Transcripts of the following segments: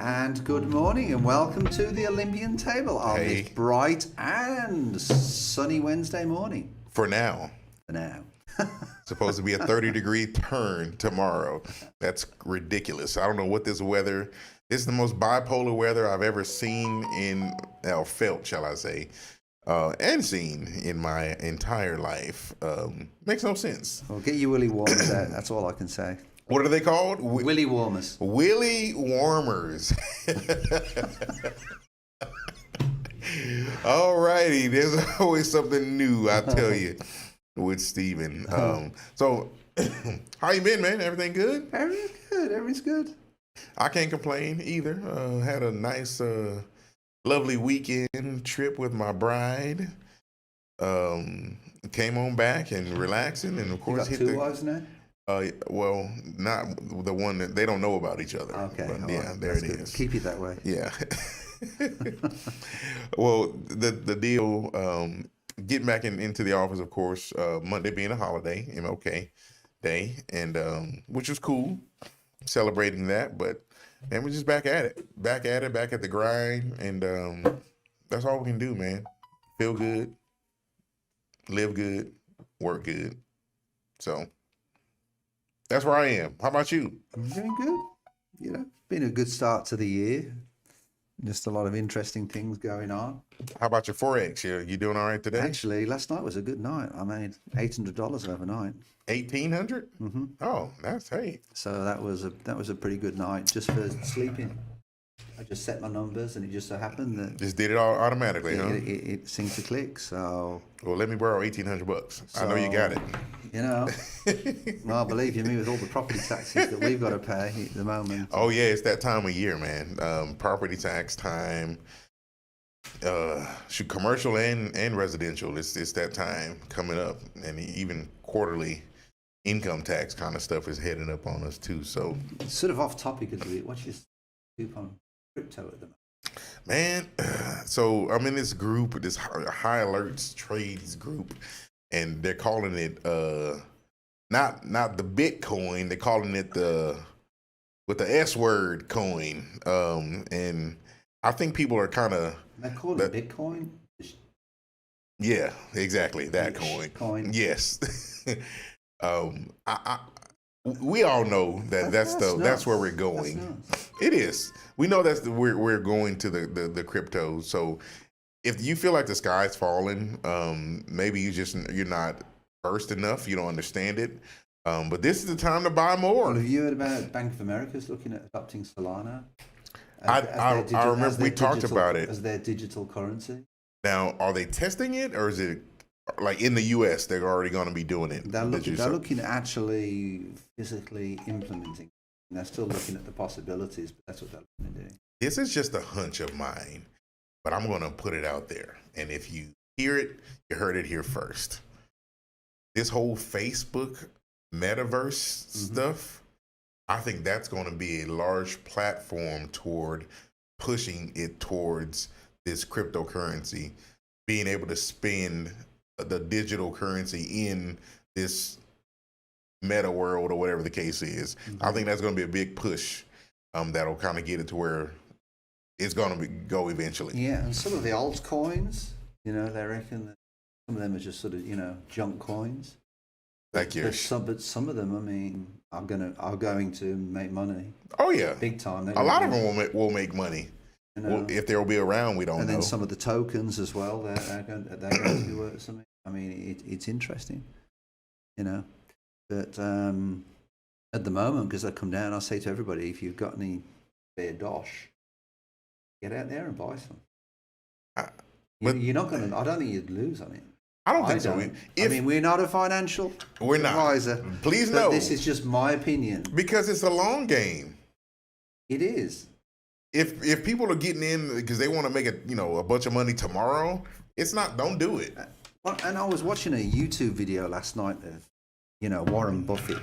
And good morning and welcome to the Olympian Table on this bright and sunny Wednesday morning. For now. Supposed to be a 30-degree turn tomorrow. That's ridiculous. I don't know what this weather. This is the most bipolar weather I've ever seen or felt, shall I say, and seen in my entire life. Makes no sense. Well, get your willy warmers out. That's all I can say. What are they called? Willy warmers. Willy warmers. All righty. There's always something new, I tell you, with Steven. So, how you been, man? Everything good? Everything's good. Everything's good. I can't complain either. Had a nice, lovely weekend trip with my bride. Came on back and relaxing, and of course you got two wives now? Well, not the one that they don't know about each other. Okay. But yeah, right. there That's it good. is. Keep it that way. Yeah. Well, the deal, getting back into the office, of course, Monday being a holiday, MLK Day, and which was cool, celebrating that. But and we're just back at it, back at the grind, and that's all we can do, man. Feel good, live good, work good. So that's where I am. How about you? I'm doing good. You know, been a good start to the year. Just a lot of interesting things going on. How about your Forex? You doing all right today? Actually, last night was a good night. I made $800 overnight. 1,800? Mm-hmm. Oh, that's hey. So that was a pretty good night just for sleeping. I just set my numbers, and it just so happened that Just did it all automatically, huh? it seemed to click. So Well, let me borrow $1,800. I know you got it. You know, well, believe you me, with all the property taxes that we've got to pay at the moment. Oh yeah, it's that time of year, man. Property tax time. Commercial and residential. It's that time coming up, and even quarterly income tax kind of stuff is heading up on us too. So It's sort of off topic a bit. What's your scoop on crypto at the moment? man, so I'm in this group, this high alerts trades group, and they're calling it not the Bitcoin, they're calling it with the S word coin. And I think people are kind of They call it Bitcoin. yeah, exactly, that coin. Yes. We all know that's where we're going. It is. We know we're going to the crypto. So if you feel like the sky's falling, maybe you're not versed enough. You don't understand it. But this is the time to buy more. Well, have you heard about Bank of America's looking at adopting Solana? I remember we talked about it as their digital currency. Now, are they testing it, or is it like in the U.S. they're already going to be doing it? They're looking at actually physically implementing. And they're still looking at the possibilities, but that's what they're looking to do. This is just a hunch of mine, but I'm going to put it out there. And if you hear it, you heard it here first. This whole Facebook metaverse stuff, I think that's going to be a large platform toward pushing it towards this cryptocurrency, being able to spend the digital currency in this meta world or whatever the case is. I think that's going to be a big push that'll kind of get it to where it's going to go eventually. Yeah, and some of the altcoins, they reckon that some of them are just sort of, junk coins. Like but some of them, I mean, are going to make money. Oh yeah, big time. A lot of them will make money. Well, if they'll be around, we don't know. And then some of the tokens as well. They're going to be worth something. I mean, it's interesting, But at the moment, because I come down, I say to everybody, if you've got any spare dosh, get out there and buy some. You're not going to. I don't think you'd lose on it. I don't think so. I mean, we're not a financial advisor. Please no. This is just my opinion. Because it's a long game. It is. If people are getting in because they want to make a bunch of money tomorrow, it's not. Don't do it. Well, and I was watching a YouTube video last night of, Warren Buffett,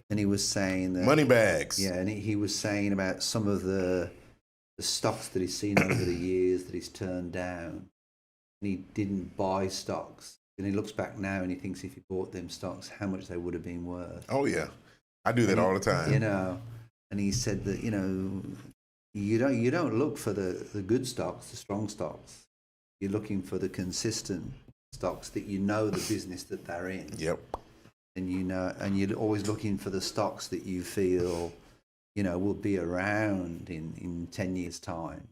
and he was saying that money bags. Yeah, and he was saying about some of the stocks that he's seen over the years that he's turned down, and he didn't buy stocks. And he looks back now and he thinks if he bought them stocks, how much they would have been worth. Oh yeah, I do that all the time. And he said that you don't look for the good stocks, the strong stocks. You're looking for the consistent stocks that you know the business that they're in. Yep. And and you're always looking for the stocks that you feel, will be around in 10 years' time.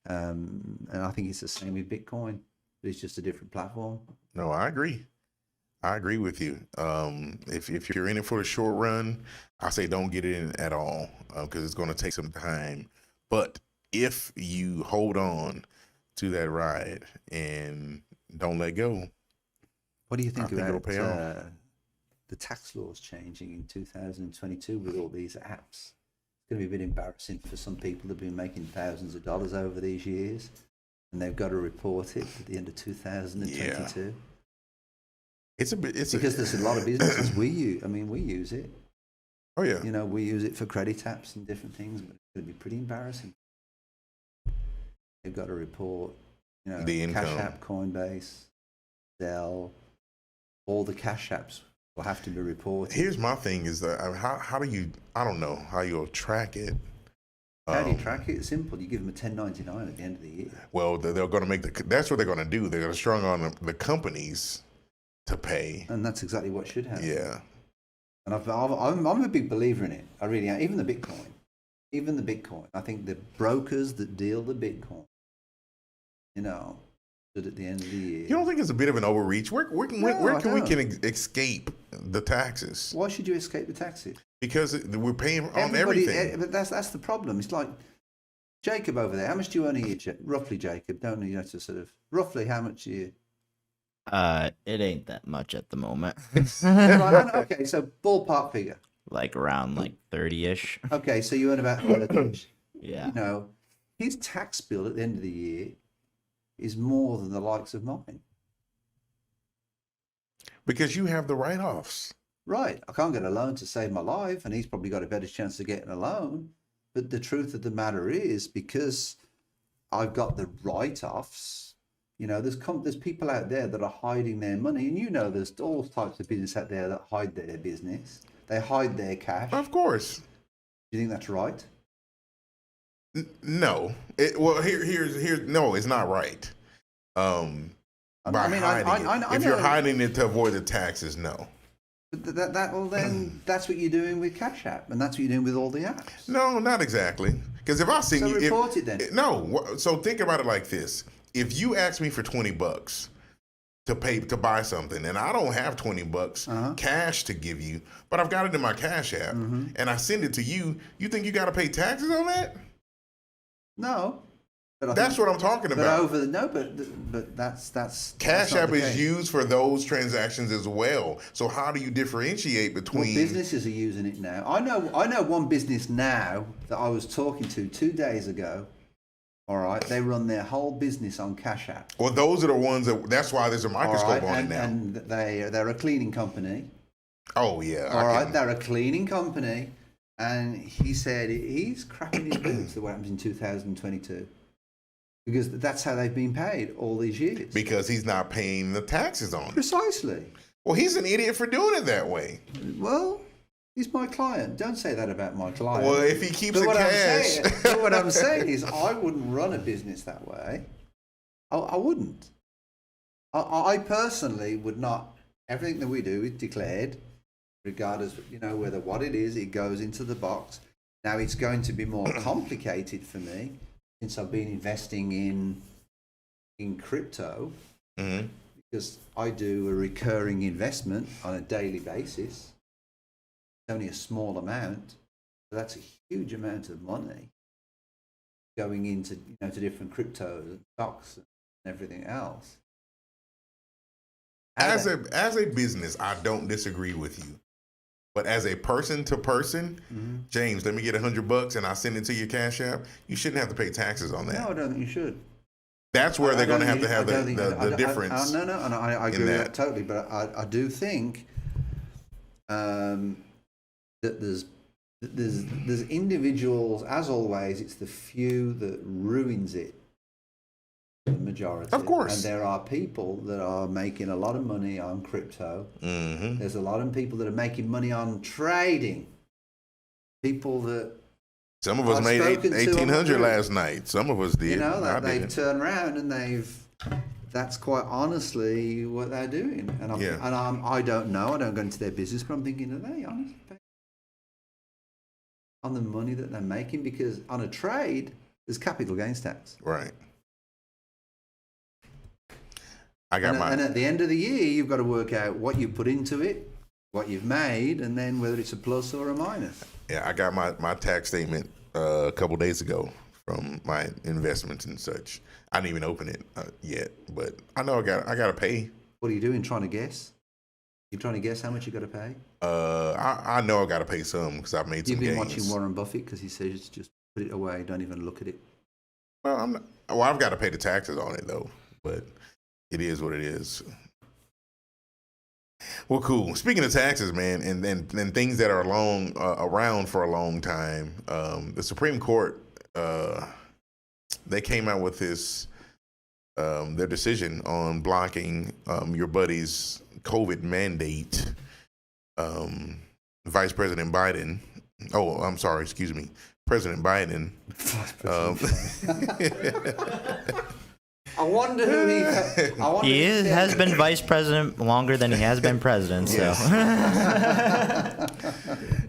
And I think it's the same with Bitcoin, but it's just a different platform. No, I agree. I agree with you. If you're in it for the short run, I say don't get in at all because it's going to take some time. But if you hold on to that ride and don't let go, what do you think about it'll pay off. The tax laws changing in 2022 with all these apps? It's going to be a bit embarrassing for some people that have been making thousands of dollars over these years, and they've got to report it at the end of 2022. Yeah. It's because there's a lot of businesses we use it. Oh yeah. We use it for credit apps and different things, but it's going to be pretty embarrassing. They've got to report, the income. Cash App, Coinbase, Dell, all the cash apps will have to be reported. Here's my thing: is that how do you? I don't know how you'll track it. How do you track it? It's simple. You give them a 1099 at the end of the year. Well, they're going to make that's what they're going to do. They're going to strong on the companies to pay, and that's exactly what should happen. Yeah. And I'm a big believer in it. I really am. Even the Bitcoin. I think the brokers that deal the Bitcoin, should at the end of the year. You don't think it's a bit of an overreach? Where can we escape the taxes? Why should you escape the taxes? Because we're paying on everything. But that's the problem. It's like Jacob over there. How much do you earn a year, roughly, Jacob? Don't you to sort of roughly how much a year? It ain't that much at the moment. Okay, so ballpark figure. Like around 30-ish. Okay, so you earn about 30-ish. Yeah. His tax bill at the end of the year is more than the likes of mine. Because you have the write-offs. Right. I can't get a loan to save my life, and he's probably got a better chance of getting a loan. But the truth of the matter is, because I've got the write-offs, there's people out there that are hiding their money, and there's all types of business out there that hide their business. They hide their cash. Of course. Do you think that's right? No. Here's no, it's not right. If you're hiding it to avoid the taxes, no. But then that's what you're doing with Cash App, and that's what you're doing with all the apps. No, not exactly. Because if I see you, report it then. No. So think about it like this: if you ask me for $20 to buy something, and I don't have $20 cash to give you, but I've got it in my Cash App, and I send it to you, you think you got to pay taxes on that? No. That's what I'm talking about. But that's Cash App is used for those transactions as well. So how do you differentiate between? Well, businesses are using it now. I know one business now that I was talking to 2 days ago. All right, they run their whole business on Cash App. Well, those are the ones that's why there's a microscope on it now. And they're a cleaning company. Oh yeah. All right, they're a cleaning company, and he said he's crapping his boots at what happens in 2022. Because that's how they've been paid all these years. Because he's not paying the taxes on it. Precisely. Well, he's an idiot for doing it that way. Well, he's my client. Don't say that about my client. Well, if he keeps the cash. What I'm saying is I wouldn't run a business that way. I wouldn't. I personally would not. Everything that we do is declared, regardless, whether what it is, it goes into the box. Now, it's going to be more complicated for me since I've been investing in crypto, because I do a recurring investment on a daily basis. It's only a small amount, so that's a huge amount of money going into to different cryptos and stocks and everything else. As a business, I don't disagree with you. But as a person to person, James, let me get $100 and I send it to your Cash App. You shouldn't have to pay taxes on that. No, I don't think you should. That's where they're going to have the difference. No, and I agree with that totally. But I do think that there's individuals, as always, it's the few that ruins it. The majority. Of course. And there are people that are making a lot of money on crypto. There's a lot of people that are making money on trading. People that Some of us I've made spoken to 1,800 them. last night. Some of us did. You know, I they've didn't. turned around and that's quite honestly what they're doing. And I don't know. I don't go into their business, but I'm thinking, are they honest on the money that they're making? Because on a trade, there's capital gains tax. Right. And at the end of the year, you've got to work out what you put into it, what you've made, and then whether it's a plus or a minus. Yeah, I got my tax statement a couple days ago from my investments and such. I didn't even open it yet, but I know I got to pay. What are you doing? Trying to guess? You're trying to guess how much you got to pay? I know I got to pay some because I've made some gains. You've been watching Warren Buffett because he says just put it away, don't even look at it. Well, I've got to pay the taxes on it though, but it is what it is. Well, cool. Speaking of taxes, man, and things that are around for a long time, the Supreme Court, they came out with this their decision on blocking your buddy's COVID mandate. Vice President Biden. Oh, I'm sorry. Excuse me, President Biden. I wonder who he has been vice president longer than he has been president. So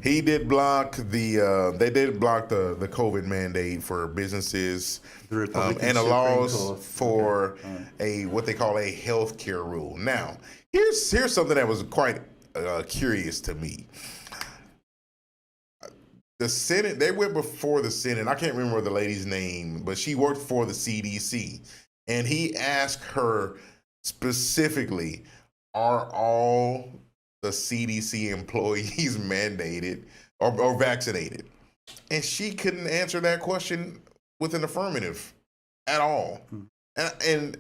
he did block they did block the COVID mandate for businesses and the laws for what they call a healthcare rule. Now, here's something that was quite curious to me. The Senate, they went before the Senate. I can't remember the lady's name, but she worked for the CDC. And he asked her specifically, are all the CDC employees mandated or vaccinated? And she couldn't answer that question with an affirmative at all. And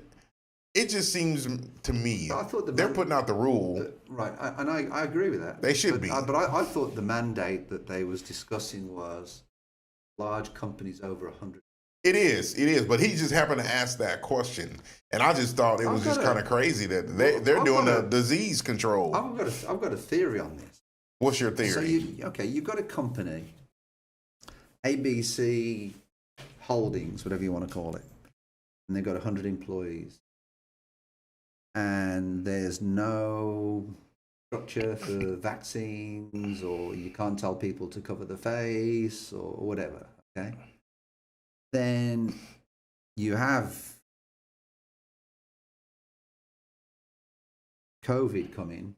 it just seems to me, they're putting out the rule. Right, and I agree with that. They should be. But I thought the mandate that they was discussing was large companies over 100. It is, but he just happened to ask that question, and I just thought it was just kind of crazy that they're doing the disease control. I've got a theory on this. What's your theory? So you've got a company, ABC Holdings, whatever you want to call it, and they've got 100 employees, and there's no structure for vaccines, or you can't tell people to cover the face or whatever. Okay. Then you have COVID coming.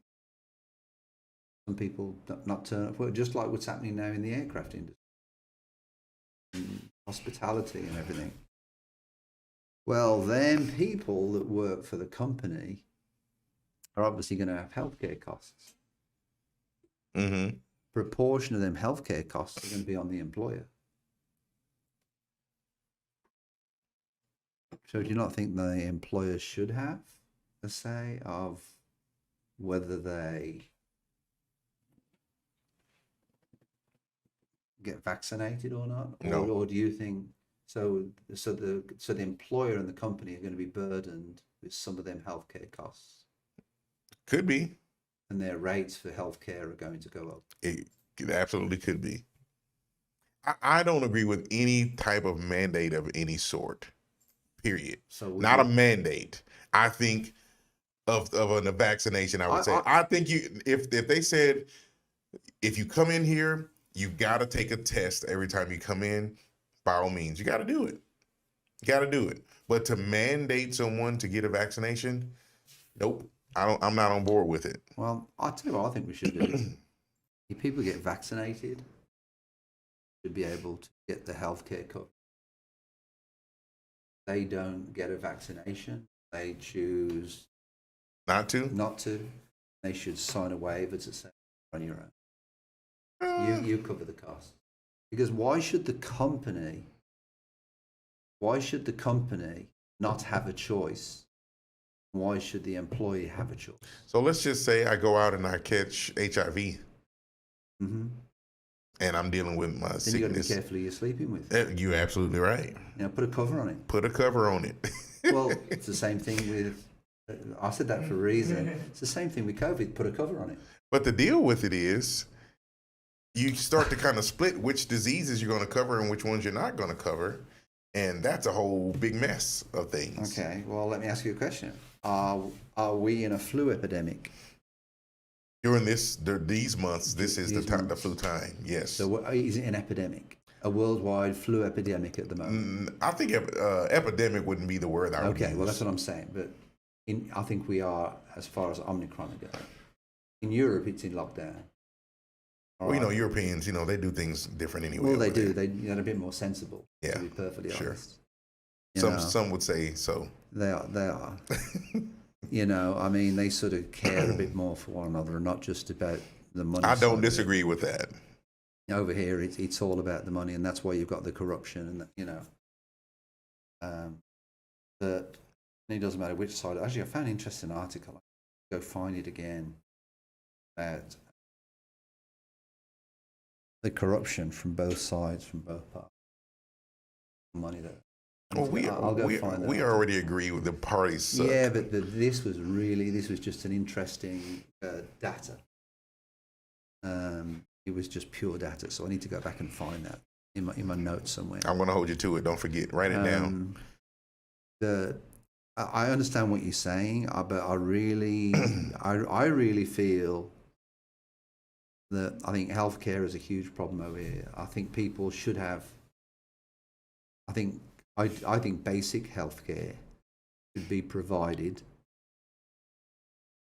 Some people not turn up, just like what's happening now in the aircraft industry, and hospitality and everything. Well, then people that work for the company are obviously going to have healthcare costs. Mm-hmm. Proportion of them healthcare costs are going to be on the employer. So do you not think the employers should have a say of whether they get vaccinated or not? No. Or do you think so the employer and the company are going to be burdened with some of them healthcare costs? Could be. And their rates for healthcare are going to go up. It absolutely could be. I don't agree with any type of mandate of any sort. Period. So not a mandate. I think of a vaccination. I would say. I think if they said if you come in here, you got to take a test every time you come in. By all means, you got to do it. You got to do it. But to mandate someone to get a vaccination, nope. I'm not on board with it. Well, I'll tell you what I think we should do. If people get vaccinated, should be able to get the healthcare coverage. They don't get a vaccination, they choose not to, they should sign a waiver to say on your own. You cover the cost. Because why should the company not have a choice? Why should the employee have a choice? So let's just say I go out and I catch HIV. Mm-hmm. And I'm dealing with my sickness. Then you got to be careful who you're sleeping with. You're absolutely right. Put a cover on it. Put a cover on it. Well, it's the same thing with. I said that for a reason. It's the same thing with COVID. Put a cover on it. But the deal with it is, you start to kind of split which diseases you're going to cover and which ones you're not going to cover. And that's a whole big mess of things. Okay, well, let me ask you a question. Are we in a flu epidemic? During these months, this is the flu time. Yes. So is it an epidemic? A worldwide flu epidemic at the moment? I think epidemic wouldn't be the word I would Okay, use. well, that's what I'm saying. But I think we are, as far as Omicron goes. In Europe, it's in lockdown. Well, you know, Europeans, you know, they do things different anyway. Well, they do. They're a bit more sensible, yeah, to be perfectly sure. honest. Some would say so. They are. You know, I mean, they sort of care a bit more for one another and not just about the money. I don't disagree with that. Over here, it's all about the money, and that's why you've got the corruption, and you know. But it doesn't matter which side. Actually, I found an interesting article. I'll go find it again about the corruption from both sides, from both parties. Money that. Well, we already agree with the parties. Suck. Yeah, but this was just an interesting data. It was just pure data, so I need to go back and find that in my notes somewhere. I'm going to hold you to it. Don't forget. Write it down. I understand what you're saying, but I really feel that I think healthcare is a huge problem over here. I think people should have. I think basic healthcare should be provided.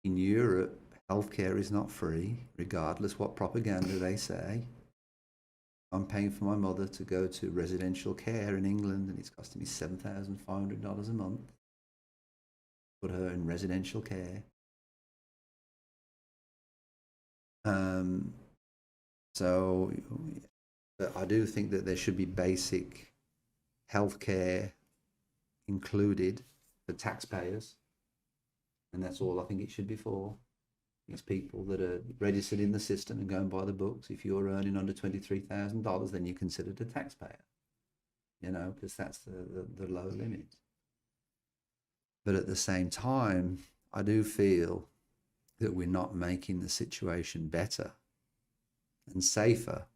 In Europe, healthcare is not free, regardless what propaganda they say. I'm paying for my mother to go to residential care in England, and it's costing me $7,500 a month. Put her in residential care. So, but I do think that there should be basic healthcare included for taxpayers, and that's all I think it should be for. It's people that are registered in the system and going by the books. If you're earning under $23,000, then you're considered a taxpayer, you know, because that's the low limit. But at the same time, I do feel that we're not making the situation better and safer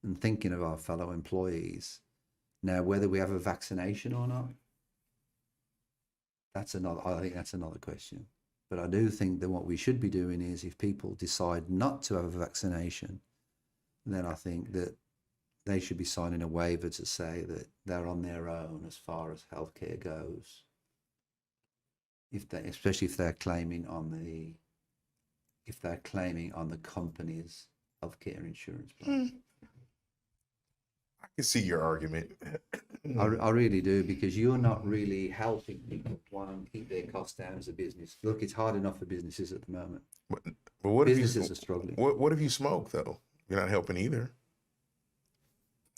and thinking of our fellow employees. Now, whether we have a vaccination or not, I think that's another question. But I do think that what we should be doing is, if people decide not to have a vaccination, then I think that they should be signing a waiver to say that they're on their own as far as healthcare goes. Especially if they're claiming on the company's healthcare insurance plan. I can see your argument. I really do, because you're not really helping people want to keep their costs down as a business. Look, it's hard enough for businesses at the moment. But what businesses are struggling. What if you smoke, though? You're not helping either.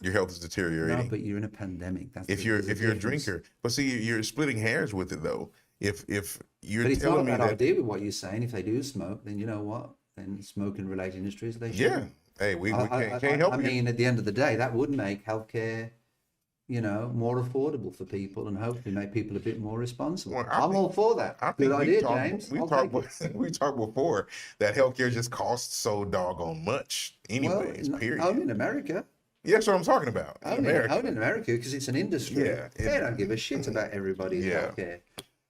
Your health is deteriorating. No, but you're in a pandemic. If you're a drinker, but see, you're splitting hairs with it, though. If you're but it's telling not a me bad that, idea with what you're saying. If they do smoke, then you know what? Then smoking related industries, they should. Yeah. Hey, we can't help you. I mean, at the end of the day, that would make healthcare, you know, more affordable for people, and hopefully make people a bit more responsible. Well, I'm all for that. Good idea, James. We talked before that healthcare just costs so doggone much anyways, period. Only in America. Yeah, that's what I'm talking about. Only in America, because it's an industry. Yeah. They don't give a shit about everybody's healthcare.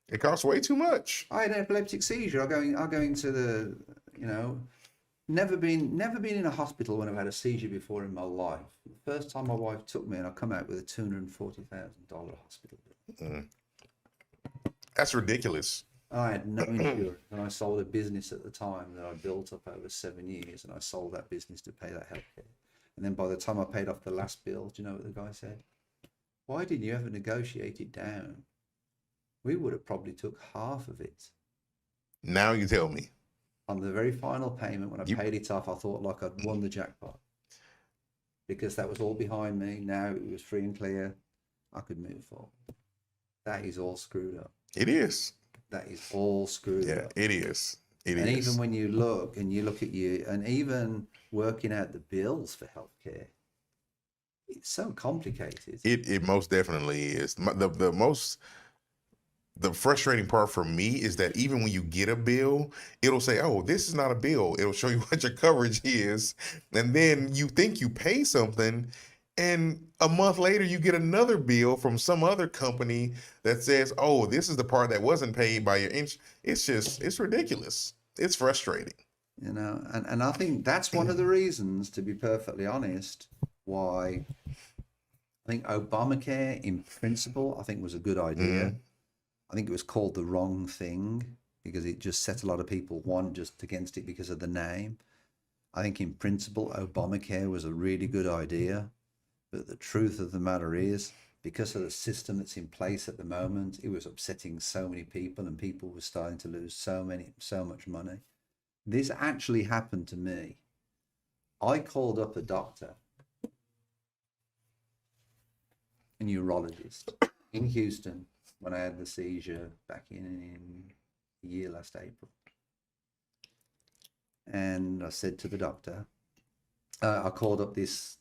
It costs way too much. I had an epileptic seizure. I'll go into the, you know, never been in a hospital when I've had a seizure before in my life. The first time my wife took me, and I come out with a $240,000 hospital bill. That's ridiculous. I had no insurance, and I sold a business at the time that I built up over 7 years, and I sold that business to pay that healthcare. And then by the time I paid off the last bill, do you know what the guy said? Why didn't you ever negotiate it down? We would have probably took half of it. Now you tell me. On the very final payment, when I paid it off, I thought like I'd won the jackpot, because that was all behind me. Now it was free and clear. I could move forward. That is all screwed up. It is. That is all screwed up. Yeah, it is. And even when you look at you, and even working out the bills for healthcare, it's so complicated. It most definitely is. The most the frustrating part for me is that even when you get a bill, it'll say, "Oh, this is not a bill." It'll show you what your coverage is, and then you think you pay something, and a month later you get another bill from some other company that says, "Oh, this is the part that wasn't paid by your insurance." It's ridiculous. It's frustrating. You know, and I think that's one of the reasons, to be perfectly honest, why I think Obamacare in principle, I think was a good idea. I think it was called the wrong thing because it just set a lot of people, one, just against it because of the name. I think in principle, Obamacare was a really good idea. But the truth of the matter is, because of the system that's in place at the moment, it was upsetting so many people and people were starting to lose so much money. This actually happened to me. I called up a doctor, a neurologist in Houston when I had the seizure back in the year last April. And I said to the doctor, I called up this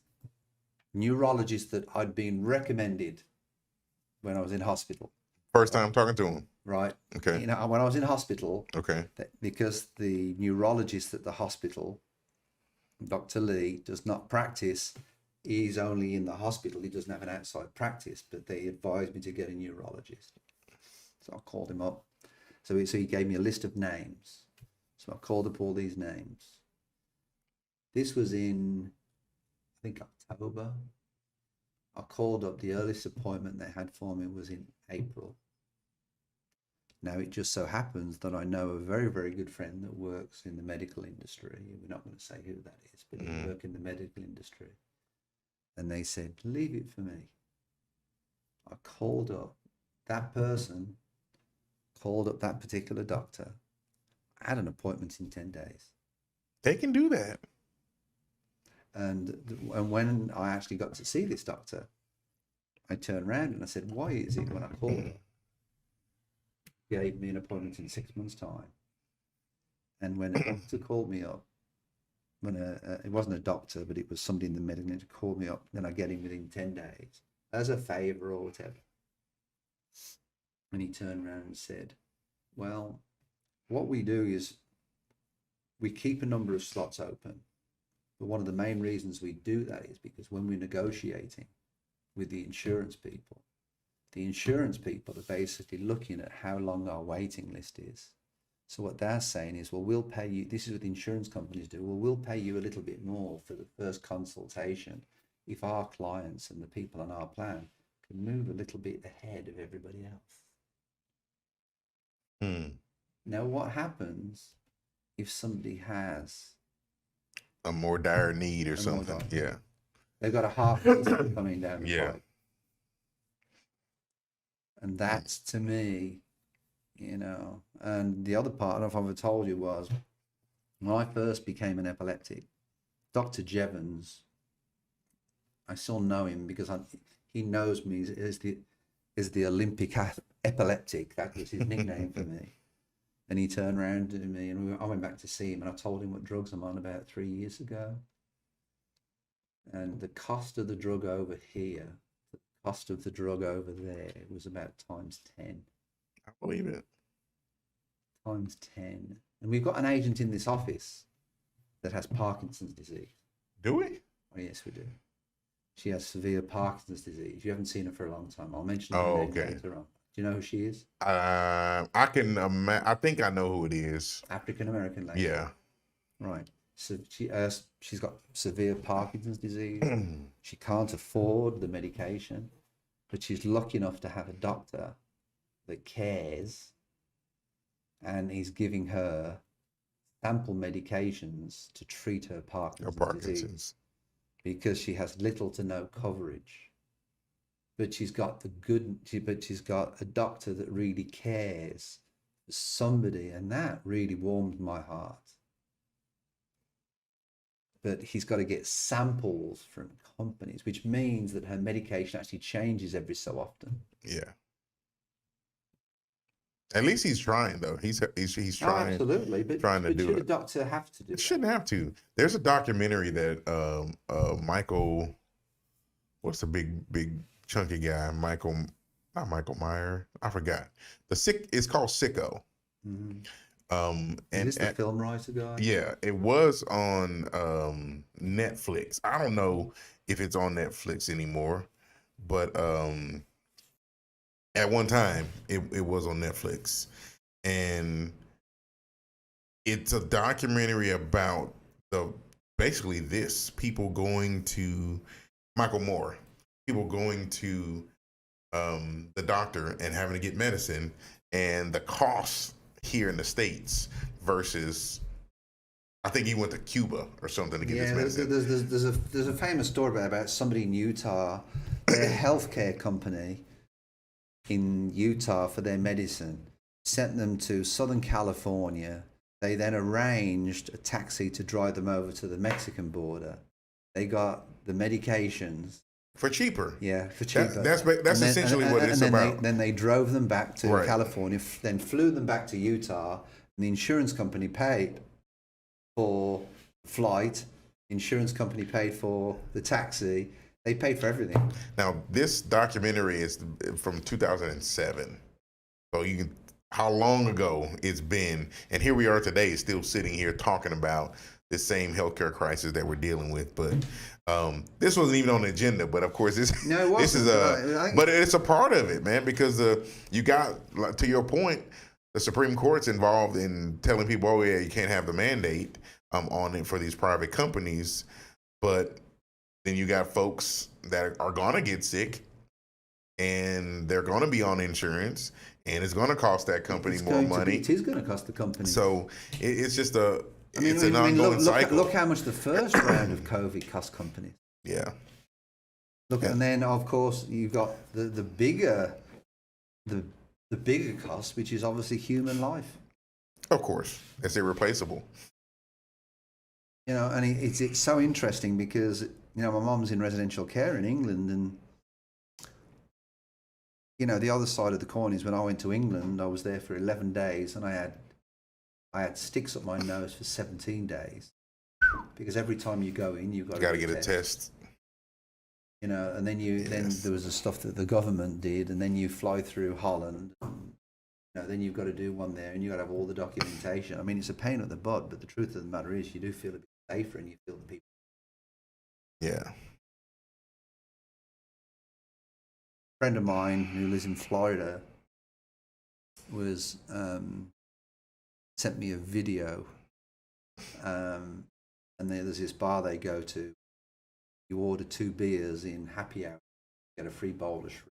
neurologist that I'd been recommended when I was in hospital. First time talking to him. Right. Okay. You know, when I was in hospital, Okay. Because the neurologist at the hospital, Dr. Lee, does not practice. He's only in the hospital. He doesn't have an outside practice, but they advised me to get a neurologist. So I called him up. So he gave me a list of names. So I called up all these names. This was in, I think, October. I called up, the earliest appointment they had for me was in April. Now, it just so happens that I know a very, very good friend that works in the medical industry. We're not going to say who that is, but they work in the medical industry. And they said, leave it for me. I called up that person, called up that particular doctor. I had an appointment in 10 days. They can do that. And when I actually got to see this doctor, I turned around and I said, why is it when I called her, gave me an appointment in 6 months' time? And when a doctor called me up, when it wasn't a doctor, but it was somebody in the medical industry called me up, then I get him within 10 days as a favor or whatever. And he turned around and said, well, what we do is we keep a number of slots open. But one of the main reasons we do that is because when we're negotiating with the insurance people are basically looking at how long our waiting list is. So what they're saying is, well, we'll pay you, this is what the insurance companies do, well, we'll pay you a little bit more for the first consultation if our clients and the people on our plan can move a little bit ahead of everybody else. Now, what happens if somebody has a more dire need or something? Yeah. They've got a heart coming down the pipe. And that's, to me, you know, and the other part, I don't know if I've ever told you, was when I first became an epileptic, Dr. Jevons, I still know him because he knows me as the Olympic epileptic. That was his nickname for me. And he turned around to me and I went back to see him and I told him what drugs I'm on about 3 years ago. And the cost of the drug over here, the cost of the drug over there was about times 10. I believe it. Times 10. And we've got an agent in this office that has Parkinson's disease. Do we? Oh, yes, we do. She has severe Parkinson's disease. You haven't seen her for a long time. I'll mention her name later on. Do you know who she is? I can. I think I know who it is. African American lady. Yeah. Right. So she's got severe Parkinson's disease. She can't afford the medication, but she's lucky enough to have a doctor that cares, and he's giving her sample medications to treat her Parkinson's disease because she has little to no coverage. But she's got she's got a doctor that really cares for somebody, and that really warmed my heart. But he's got to get samples from companies, which means that her medication actually changes every so often. Yeah. At least he's trying, though. He's trying. Oh, absolutely, but trying to do should it. a doctor have to do It that? shouldn't have to. There's a documentary that Michael, what's the big chunky guy? Michael not Michael Meyer. I forgot. It's called Sicko. Mm-hmm. And Is this the film writer guy? Yeah, it was on Netflix. I don't know if it's on Netflix anymore, but at one time it was on Netflix, and it's a documentary about basically this people going to Michael Moore, people going to the doctor and having to get medicine, and the costs here in the States versus, I think he went to Cuba or something to get his medicine. There's a famous story about somebody in Utah, their healthcare company in Utah for their medicine sent them to Southern California. They then arranged a taxi to drive them over to the Mexican border. They got the medications for cheaper. Yeah, for cheaper. That's essentially what it's about. Then they drove them back to California, then flew them back to Utah, and the insurance company paid for flight. The insurance company paid for the taxi. They paid for everything. Now, this documentary is from 2007. So you can, how long ago it's been, and here we are today, still sitting here talking about the same healthcare crisis that we're dealing with. But this wasn't even on the agenda. But of course, this is but it's a part of it, man, because you got, to your point, the Supreme Court's involved in telling people, oh yeah, you can't have the mandate on it for these private companies, but then you got folks that are gonna get sick, and they're gonna be on insurance, and it's gonna cost that company more money. It is gonna cost the company. So it's just it's an ongoing cycle. Look how much the first round of COVID cost companies. Yeah. And then of course you've got the bigger cost, which is obviously human life. Of course, it's irreplaceable. You know, and it's so interesting because, you know, my mom's in residential care in England, and, you know, the other side of the coin is when I went to England, I was there for 11 days and I had sticks up my nose for 17 days, because every time you go in, you've got to get a test. You know, and then then there was the stuff that the government did, and then you fly through Holland. You know, then you've got to do one there, and you've got to have all the documentation. I mean, it's a pain in the butt, but the truth of the matter is, you do feel a bit safer, and you feel the people. Yeah. A friend of mine who lives in Florida was sent me a video, and there's this bar they go to. You order 2 beers in happy hour, get a free bowl of shrimp.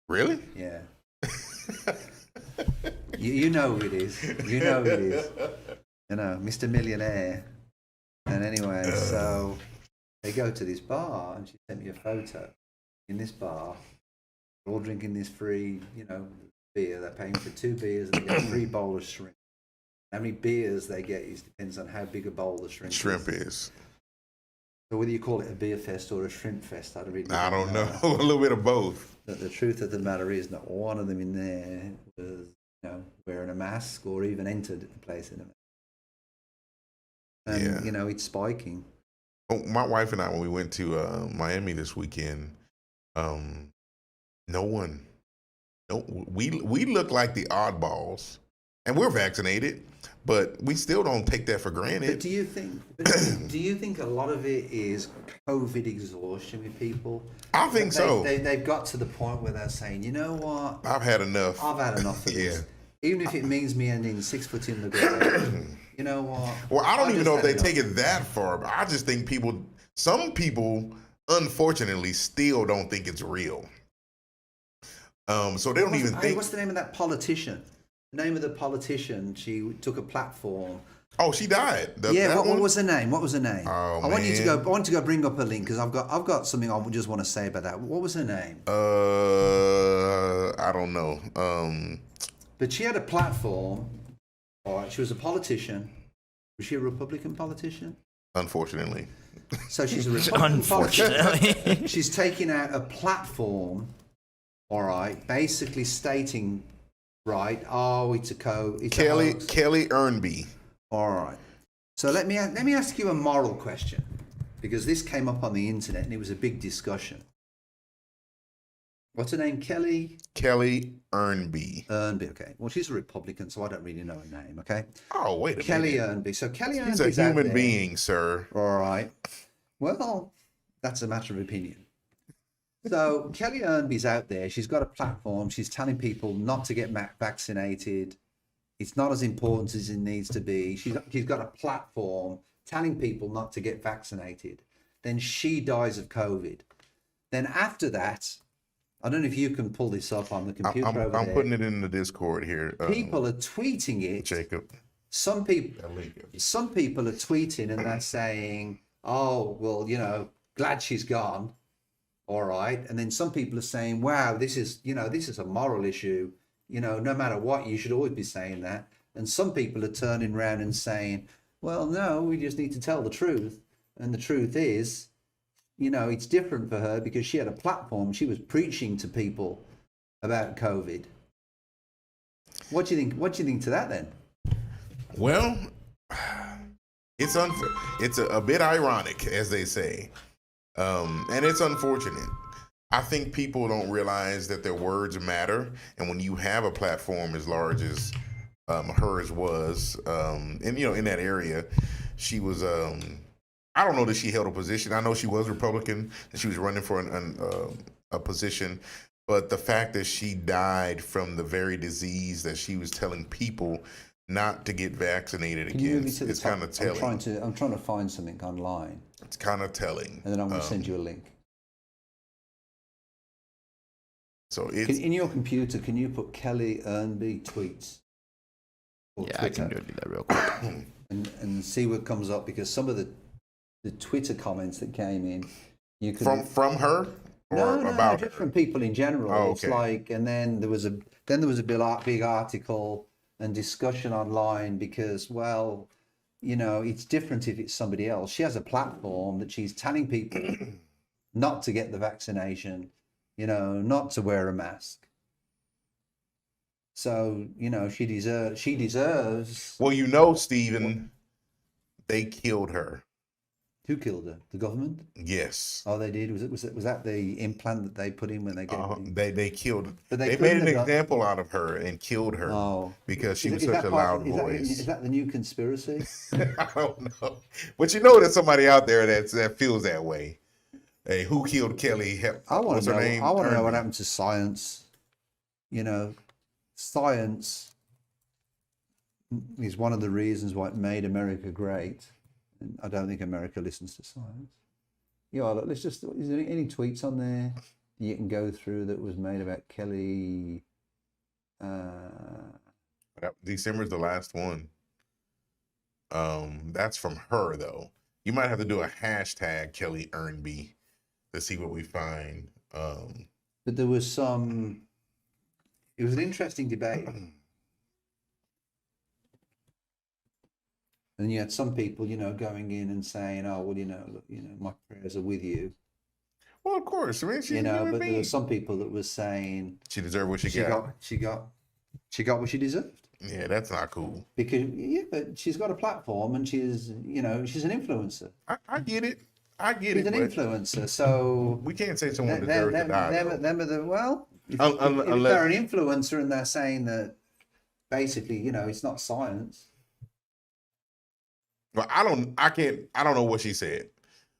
Really? Yeah. you know who it is. You know who it is. You know, Mr. Millionaire. And anyway, so they go to this bar, and she sent me a photo. In this bar, they're all drinking this free, you know, beer. They're paying for 2 beers, and they get a free bowl of shrimp. How many beers they get depends on how big a bowl the shrimp is. So whether you call it a beer fest or a shrimp fest, I don't know. A little bit of both. But the truth of the matter is, not one of them in there was, you know, wearing a mask or even entered the place in a mask. And, you know, it's spiking. Oh, my wife and I, when we went to Miami this weekend, we look like the oddballs, and we're vaccinated, but we still don't take that for granted. But do you think a lot of it is COVID exhaustion with people? I think so. They've got to the point where they're saying, you know what? I've had enough. I've had enough of this. Even if it means me ending 6 foot in the ground. You know what? Well, I don't even know if they take it that far. But I just think some people, unfortunately, still don't think it's real. So they don't even think. What's the name of that politician? The name of the politician, she took a platform. Oh, she died. What was her name? Oh, I want you to go. I want to go bring up a link, because I've got something I just want to say about that. What was her name? I don't know. But she had a platform. All right, she was a politician. Was she a Republican politician? Unfortunately. So she's a Republican politician. She's taking out a platform. All right, basically stating, right? Oh, it's a Kelly Earnby. All right. So let me ask you a moral question, because this came up on the internet and it was a big discussion. What's her name? Kelly Earnby. Okay. Well, she's a Republican, so I don't really know her name. Okay. Oh, wait a Kelly minute. Earnby. So Kelly She's Earnby's a out human there. being, sir. All right. Well, that's a matter of opinion. So Kelly Earnby's out there. She's got a platform. She's telling people not to get vaccinated. It's not as important as it needs to be. She's got a platform telling people not to get vaccinated. Then she dies of COVID. Then after that, I don't know if you can pull this up on the computer over there. I'm putting it in the Discord here. People are tweeting it. Jacob. Some people are tweeting and they're saying, "Oh, well, glad she's gone." All right. And then some people are saying, "Wow, this is a moral issue. No matter what, you should always be saying that." And some people are turning around and saying, "Well, no, we just need to tell the truth." And the truth is, it's different for her because she had a platform. She was preaching to people about COVID. What do you think? What do you think to that then? Well, it's unfair. It's a bit ironic, as they say, and it's unfortunate. I think people don't realize that their words matter, and when you have a platform as large as hers was, and in that area, she was. I don't know that she held a position. I know she was Republican and she was running for a position, but the fact that she died from the very disease that she was telling people not to get vaccinated against, it's kind of telling. I'm trying to find something online. It's kind of telling. And then I'm going to send you a link. So it's in your computer, can you put Kelly Earnby tweets? Yeah, Twitter? I can do that real quick. and see what comes up, because some of the Twitter comments that came in, you could from her or about just from people in general. Oh, okay. It's like, and then there was a big article and discussion online because, well, it's different if it's somebody else. She has a platform that she's telling people not to get the vaccination, not to wear a mask. So, she deserves. Well, Stephen, they killed her. Who killed her? The government? Yes. Oh, they did. Was that the implant that they put in when they gave they killed her? But they made an example out of her and killed her because she was such a loud voice. Is that the new conspiracy? I don't know, but there's somebody out there that feels that way. Hey, who killed Kelly? What's her name? I want to know what happened to science. Science is one of the reasons why it made America great. And I don't think America listens to science. Look, is there any tweets on there you can go through that was made about Kelly? December's the last one. That's from her though. You might have to do a hashtag Kelly Earnby to see what we find. But there was it was an interesting debate. And you had some people, going in and saying, "Oh, well, look, my prayers are with you." Well, of course, I mean, she's but there were some people that was saying she deserved what she got. She got what she deserved. Yeah, that's not cool. Because but she's got a platform and she's an influencer. I get it. She's an influencer, so we can't say someone deserves to die. If they're an influencer and they're saying that basically, it's not science. Well, I don't know what she said,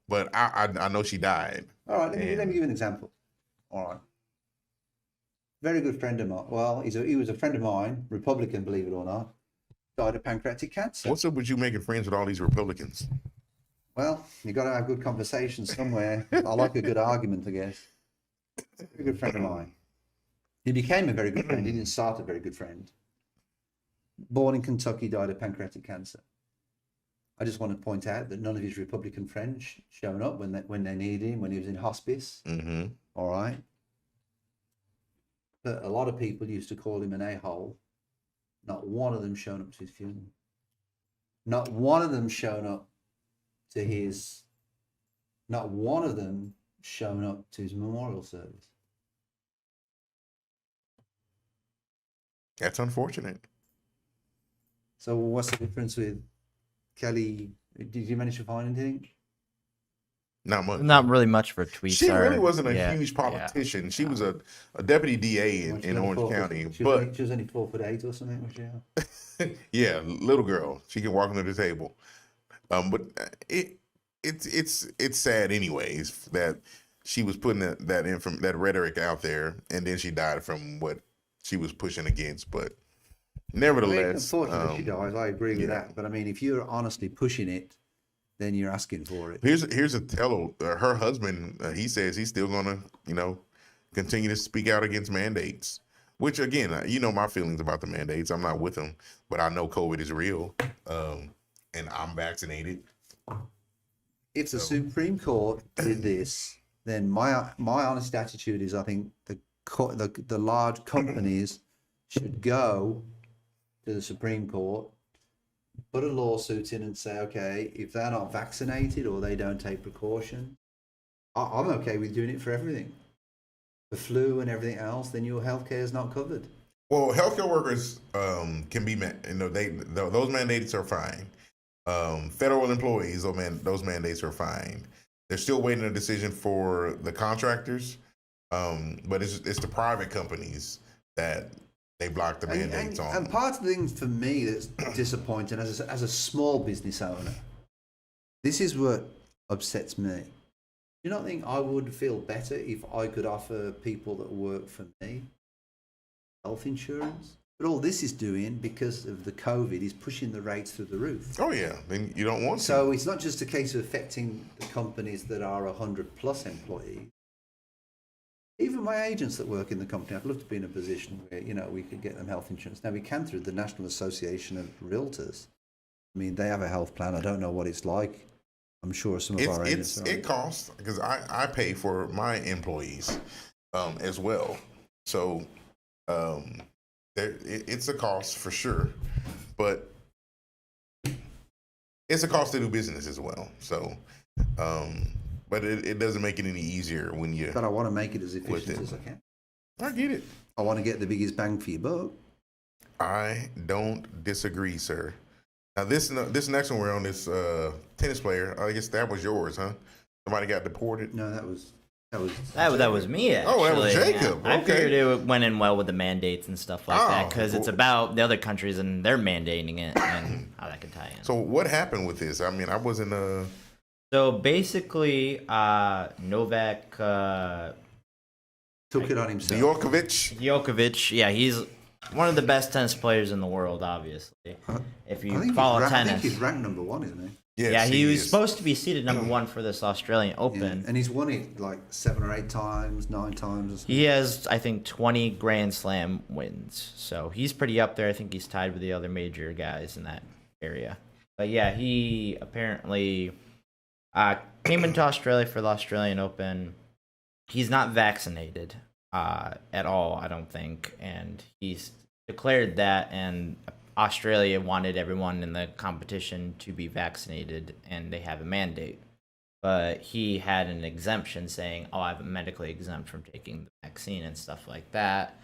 but I know she died. All right, let me give you an example. All right. Very good friend of mine. Well, he was a friend of mine, Republican, believe it or not, died of pancreatic cancer. What's up with you making friends with all these Republicans? Well, you got to have good conversations somewhere. I like a good argument, I guess. Very good friend of mine. He became a very good friend. He didn't start a very good friend. Born in Kentucky, died of pancreatic cancer. I just want to point out that none of his Republican friends shown up when they needed him, when he was in hospice. Mm-hmm. All right. But a lot of people used to call him an a-hole. Not one of them shown up to his funeral. Not one of them shown up to his. Not one of them shown up to his memorial service. That's unfortunate. So what's the difference with Kelly? Did you manage to find anything? Not much. Not really much for tweets. She really wasn't a huge politician. Yeah. She was a deputy DA in Orange County. She was only 4'8" or something, was she? Yeah, little girl. She can walk under the table. But it's sad anyways that she was putting that rhetoric out there, and then she died from what she was pushing against. But nevertheless, unfortunately, she dies. I agree with that. But I mean, if you're honestly pushing it, then you're asking for it. Here's a tell. Her husband, he says he's still gonna, continue to speak out against mandates. Which again, my feelings about the mandates. I'm not with them, but I know COVID is real, and I'm vaccinated. If the Supreme Court did this, then my honest attitude is I think the large companies should go to the Supreme Court, put a lawsuit in and say, okay, if they're not vaccinated or they don't take precaution, I'm okay with doing it for everything. The flu and everything else, then your healthcare is not covered. Well, healthcare workers can be, those mandates are fine. Federal employees, those mandates are fine. They're still waiting a decision for the contractors, but it's the private companies that they block the mandates on. And part of the thing for me that's disappointing as a small business owner, this is what upsets me. Do you not think I would feel better if I could offer people that work for me health insurance? But all this is doing, because of the COVID, is pushing the rates through the roof. Oh yeah, then you don't want to. So it's not just a case of affecting the companies that are 100+ employees. Even my agents that work in the company, I'd love to be in a position where, we could get them health insurance. Now we can through the National Association of Realtors. I mean, they have a health plan. I don't know what it's like. I'm sure some of our agents it costs, because I pay for my employees as well. So it's a cost for sure, but it's a cost to do business as well. So, but it doesn't make it any easier when you. But I want to make it as efficient as I can. I get it. I want to get the biggest bang for your buck. I don't disagree, sir. Now this next one we're on, this tennis player. I guess that was yours, huh? Somebody got deported. No, that was me, actually. Oh, that was Jacob. Yeah. I Okay. figured it went in well with the mandates and stuff like that, because it's about the other countries and they're mandating it and how that could tie in. So what happened with this? I mean, I wasn't. So basically, Novak took it on himself. Djokovic. Yeah, he's one of the best tennis players in the world, obviously. If you follow tennis. I think he's ranked number 1, isn't he? Yes, yeah, he was supposed to be seated number 1 for this Australian Open. Yeah. And he's won it like 7 or 8 times, 9 times or something. He has, I think, 20 Grand Slam wins. So he's pretty up there. I think he's tied with the other major guys in that area. But yeah, he apparently came into Australia for the Australian Open. He's not vaccinated at all, I don't think. And he's declared that, and Australia wanted everyone in the competition to be vaccinated, and they have a mandate. But he had an exemption saying, I'm medically exempt from taking the vaccine and stuff like that.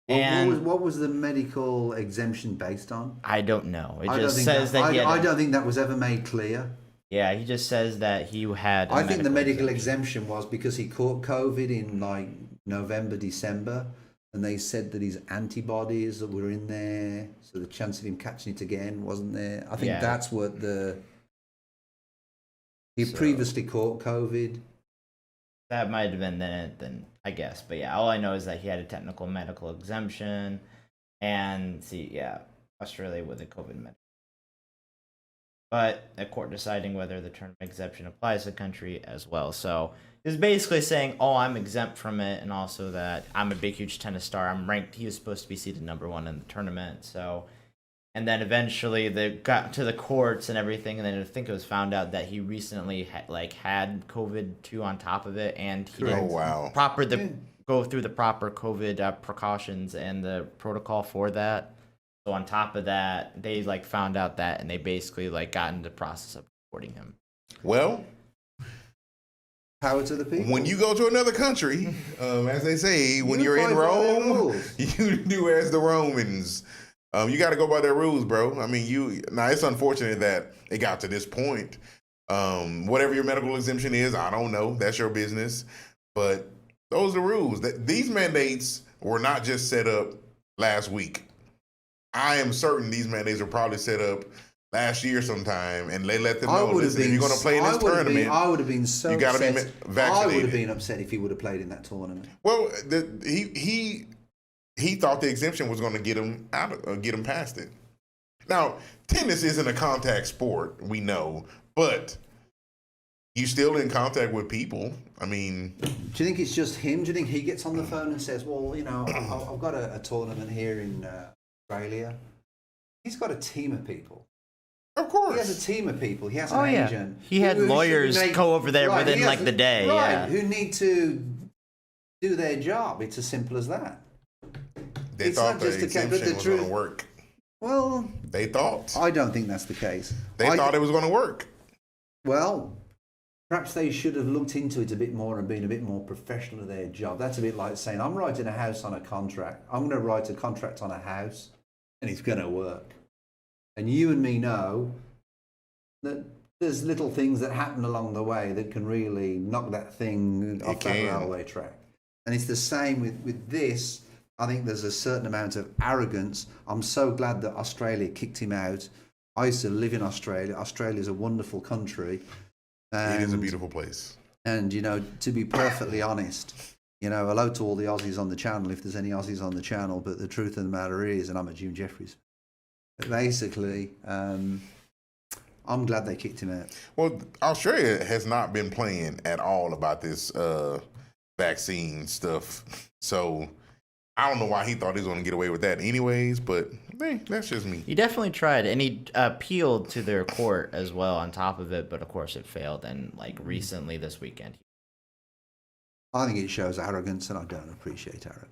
What was the medical exemption based on? I don't know. It just says that he had I don't think that was ever made clear. Yeah, he just says that he had I think the medical exemption was because he caught COVID in like November, December. And they said that his antibodies that were in there, so the chance of him catching it again wasn't there. I think that's what he previously caught COVID. That might have been then, I guess. But yeah, all I know is that he had a technical medical exemption, and Australia with a COVID medical. But the court deciding whether the tournament exemption applies to the country as well. So he's basically saying, I'm exempt from it, and also that I'm a big, huge tennis star. I'm ranked. He was supposed to be seeded number 1 in the tournament. So, and then eventually they got to the courts and everything, and then I think it was found out that he recently had COVID too on top of it, and he didn't go through the proper COVID precautions and the protocol for that. So on top of that, they found out that, and they basically got into the process of reporting him. Well, power to the people. When you go to another country, as they say, when you're in Rome, you do as the Romans. You got to go by their rules, bro. I mean, now it's unfortunate that it got to this point, Whatever your medical exemption is, I don't know. That's your business. But those are the rules. These mandates were not just set up last week. I am certain these mandates were probably set up last year sometime, and they let them know, listen, if you're going to play in this tournament, I would have been so you got to be vaccinated. I would have been upset if he would have played in that tournament. Well, he thought the exemption was going to get him get him past it. Now, tennis isn't a contact sport, we know, but you still in contact with people. I mean, do you think it's just him? Do you think he gets on the phone and says, "Well, you know, I've got a tournament here in Australia"? He's got a team of people. Of course, he has a team of people. He has an agent. He had lawyers go over there within like the day. Right, yeah, who need to do their job. It's as simple as that. They thought the exemption was going to work. Well, they thought. I don't think that's the case. They thought it was going to work. Well, perhaps they should have looked into it a bit more and been a bit more professional at their job. That's a bit like saying, I'm writing a house on a contract. I'm going to write a contract on a house, and it's going to work. And you and me know that there's little things that happen along the way that can really knock that thing off that railway track. And it's the same with this. I think there's a certain amount of arrogance. I'm so glad that Australia kicked him out. I used to live in Australia. Australia's a wonderful country. It is a beautiful place. And, you know, to be perfectly honest, you know, hello to all the Aussies on the channel, if there's any Aussies on the channel, but the truth of the matter is, and I'm a Jim Jeffries, but basically, I'm glad they kicked him out. Well, Australia has not been playing at all about this vaccine stuff. So I don't know why he thought he was going to get away with that anyways, but that's just me. He definitely tried, and he appealed to their court as well on top of it, but of course it failed. And like recently this weekend, I think it shows arrogance, and I don't appreciate arrogance.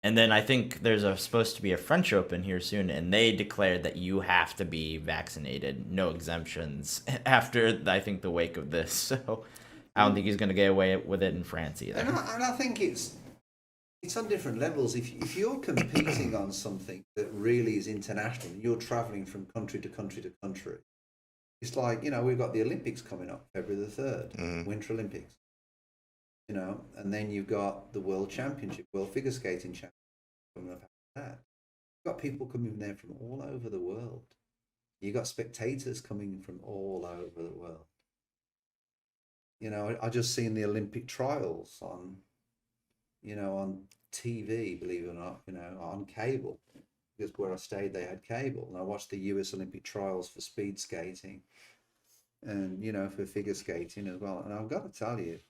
And then I think there's supposed to be a French Open here soon, and they declared that you have to be vaccinated, no exemptions, after, I think, the wake of this. So I don't think he's going to get away with it in France either. And I think it's on different levels. If you're competing on something that really is international, and you're traveling from country to country to country, it's like, you know, we've got the Olympics coming up, February the 3rd, Winter Olympics. You know, and then you've got the World Championship, World Figure Skating Championship coming up after that. You've got people coming there from all over the world. You've got spectators coming from all over the world. You know, I just seen the Olympic trials on TV, believe it or not, you know, on cable. Because where I stayed, they had cable. And I watched the US Olympic trials for speed skating and, you know, for figure skating as well. And I've got to tell you,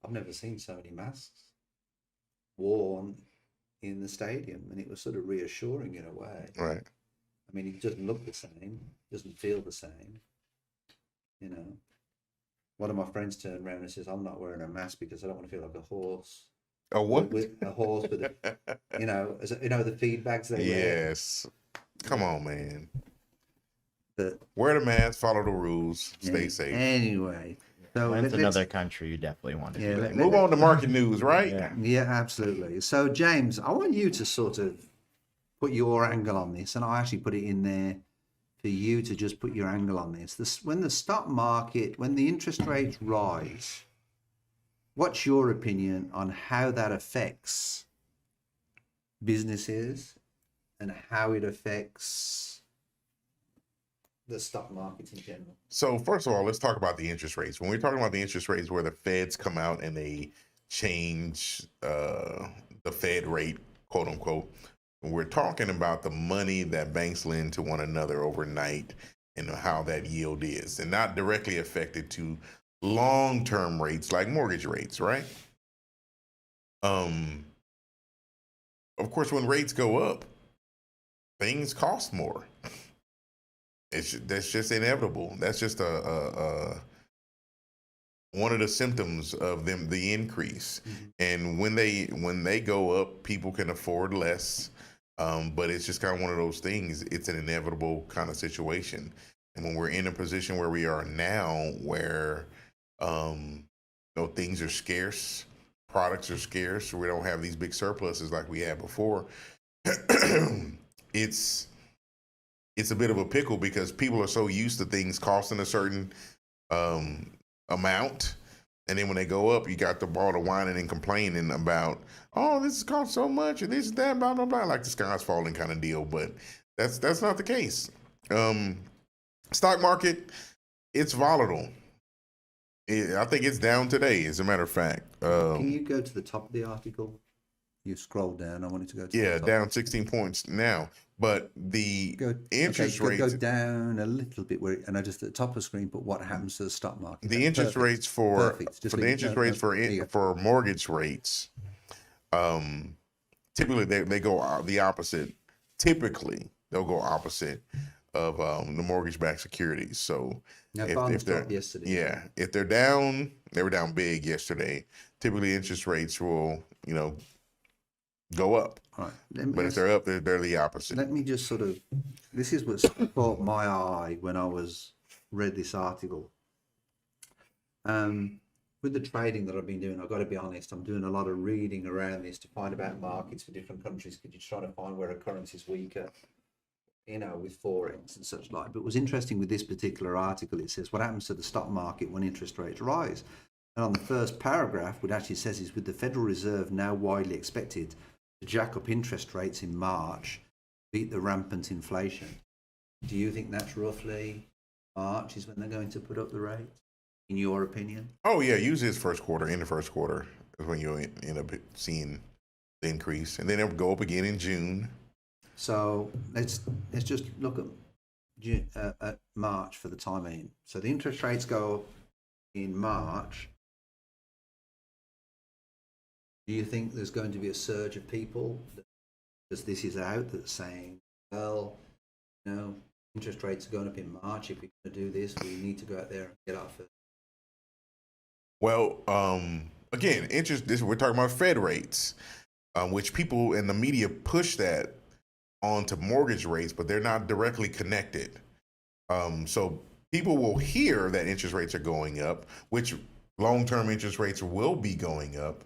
I've never seen so many masks worn in the stadium, and it was sort of reassuring in a way. Right. I mean, it doesn't look the same, doesn't feel the same. You know, one of my friends turned around and says, "I'm not wearing a mask because I don't want to feel like a horse." A what? With a horse with, you know, the feed bags they wear. Yes. Come on, man. But wear the mask, follow the rules, stay safe. Anyway. So it's another country you definitely want to do. Move on to market news, right? Yeah, absolutely. So, James, I want you to sort of put your angle on this, and I actually put it in there for you to just put your angle on this. When the stock market, when the interest rates rise, what's your opinion on how that affects businesses and how it affects the stock market in general? So first of all, let's talk about the interest rates. When we're talking about the interest rates where the feds come out and they change the Fed rate, quote unquote, we're talking about the money that banks lend to one another overnight and how that yield is, and not directly affected to long-term rates like mortgage rates, right? Of course, when rates go up, things cost more. That's just inevitable. That's just one of the symptoms of the increase. Mm-hmm. And when they go up, people can afford less. But it's just kind of one of those things. It's an inevitable kind of situation. And when we're in a position where we are now, where things are scarce, products are scarce, we don't have these big surpluses like we had before. It's it's a bit of a pickle because people are so used to things costing a certain amount. And then when they go up, you got the ball to whining and complaining about, oh, this is cost so much and this is that, blah, blah, blah, like the sky's falling kind of deal. But that's not the case. Stock market, it's volatile. I think it's down today, as a matter of fact. Can you go to the top of the article? You scroll down. I wanted to go to the top. Down 16 points now. But the interest rates go down a little bit and I just at the top of the screen put what happens to the stock market. The interest rates for mortgage rates, typically they go the opposite. Typically they'll go opposite of the mortgage-backed securities. So now, if they're yesterday, if they're down, they were down big yesterday. Typically interest rates will go up. Right. But if they're up, they're the opposite. Let me just this is what caught my eye when I read this article. With the trading that I've been doing, I've got to be honest, I'm doing a lot of reading around this to find about markets for different countries because you're trying to find where a currency is weaker, with forex and such like. But what's interesting with this particular article, it says what happens to the stock market when interest rates rise. And on the first paragraph, what actually says is with the Federal Reserve now widely expected to jack up interest rates in March, beat the rampant inflation. Do you think that's roughly March is when they're going to put up the rate, in your opinion? Oh, yeah. Usually it's in the first quarter is when you end up seeing the increase. And then it'll go up again in June. So let's just look at March for the time being. So the interest rates go up in March. Do you think there's going to be a surge of people, because this is out, that's saying, well, interest rates are going up in March. If we're going to do this, we need to go out there and get our first. Well, again, we're talking about Fed rates, which people in the media push that onto mortgage rates, but they're not directly connected. So people will hear that interest rates are going up, which long-term interest rates will be going up.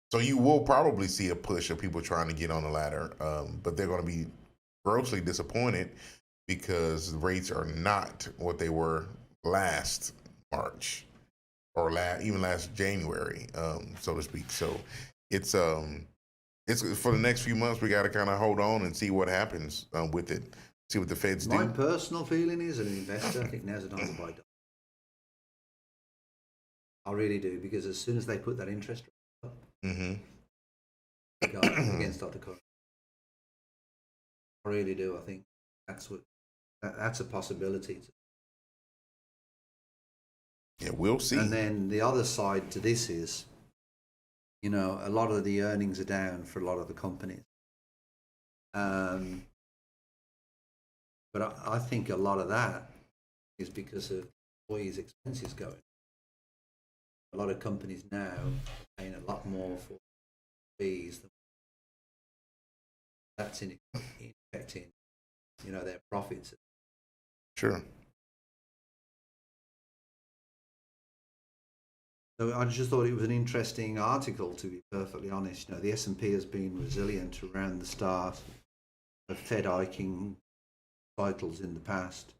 So you will probably see a push of people trying to get on the ladder, but they're going to be grossly disappointed because the rates are not what they were last March or even last January, so to speak. So it's for the next few months, we got to kind of hold on and see what happens with it. See what the Feds do. My personal feeling is, as an investor, I think now's the time to buy. I really do, because as soon as they put that interest rate up, again start to cut. I really do. I think that's a possibility. Yeah, we'll see. And then the other side to this is, a lot of the earnings are down for a lot of the companies. But I think a lot of that is because of employees' expenses going. A lot of companies now are paying a lot more for fees. That's affecting, their profits. Sure. So I just thought it was an interesting article, to be perfectly honest. The S&P has been resilient around the start of Fed hiking cycles in the past.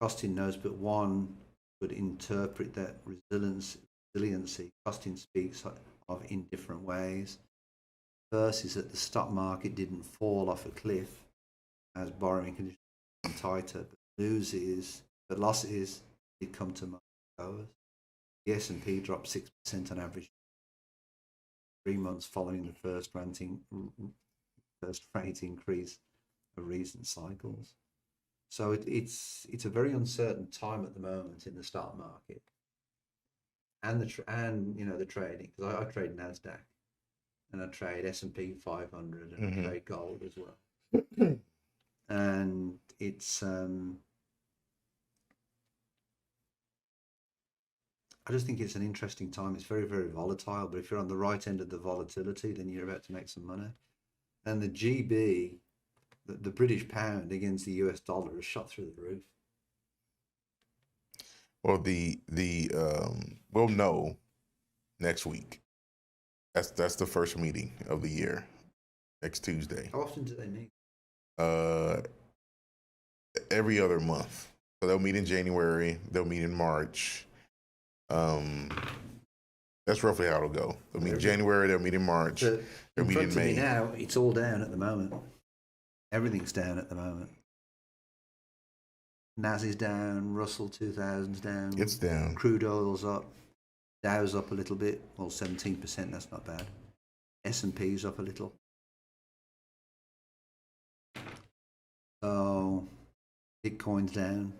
Costin knows but one would interpret that resiliency. Costin speaks of in different ways. First is that the stock market didn't fall off a cliff as borrowing conditions became tighter, but losses did come to market goers. The S&P dropped 6% on average 3 months following the first rate increase of recent cycles. So it's a very uncertain time at the moment in the stock market and the trading, because I trade NASDAQ and I trade S&P 500 and I trade gold as well. And it's I just think it's an interesting time. It's very, very volatile, but if you're on the right end of the volatility, then you're about to make some money. And the GB, the British pound against the US dollar, has shot through the roof. Well, we'll know next week. That's the first meeting of the year, next Tuesday. How often do they meet? every other month. So they'll meet in January. They'll meet in March. That's roughly how it'll go. They'll meet in January. They'll meet in March. They'll meet in May. Now it's all down at the moment. Everything's down at the moment. NAS is down. Russell 2000's down. It's down. Crude oil's up. Dow's up a little bit. Well, 17%. That's not bad. S&P's up a little. So Bitcoin's down.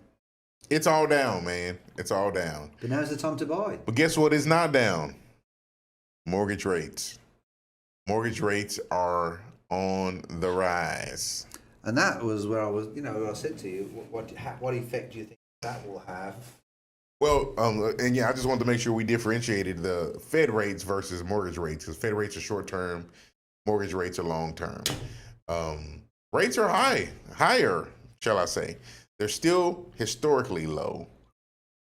It's all down, man. It's all down. But now's the time to buy. But guess what is not down? Mortgage rates. Mortgage rates are on the rise. And that was where I was, I said to you, what effect do you think that will have? Well, and yeah, I just wanted to make sure we differentiated the Fed rates versus mortgage rates, because Fed rates are short term, mortgage rates are long term. Rates are higher, shall I say. They're still historically low,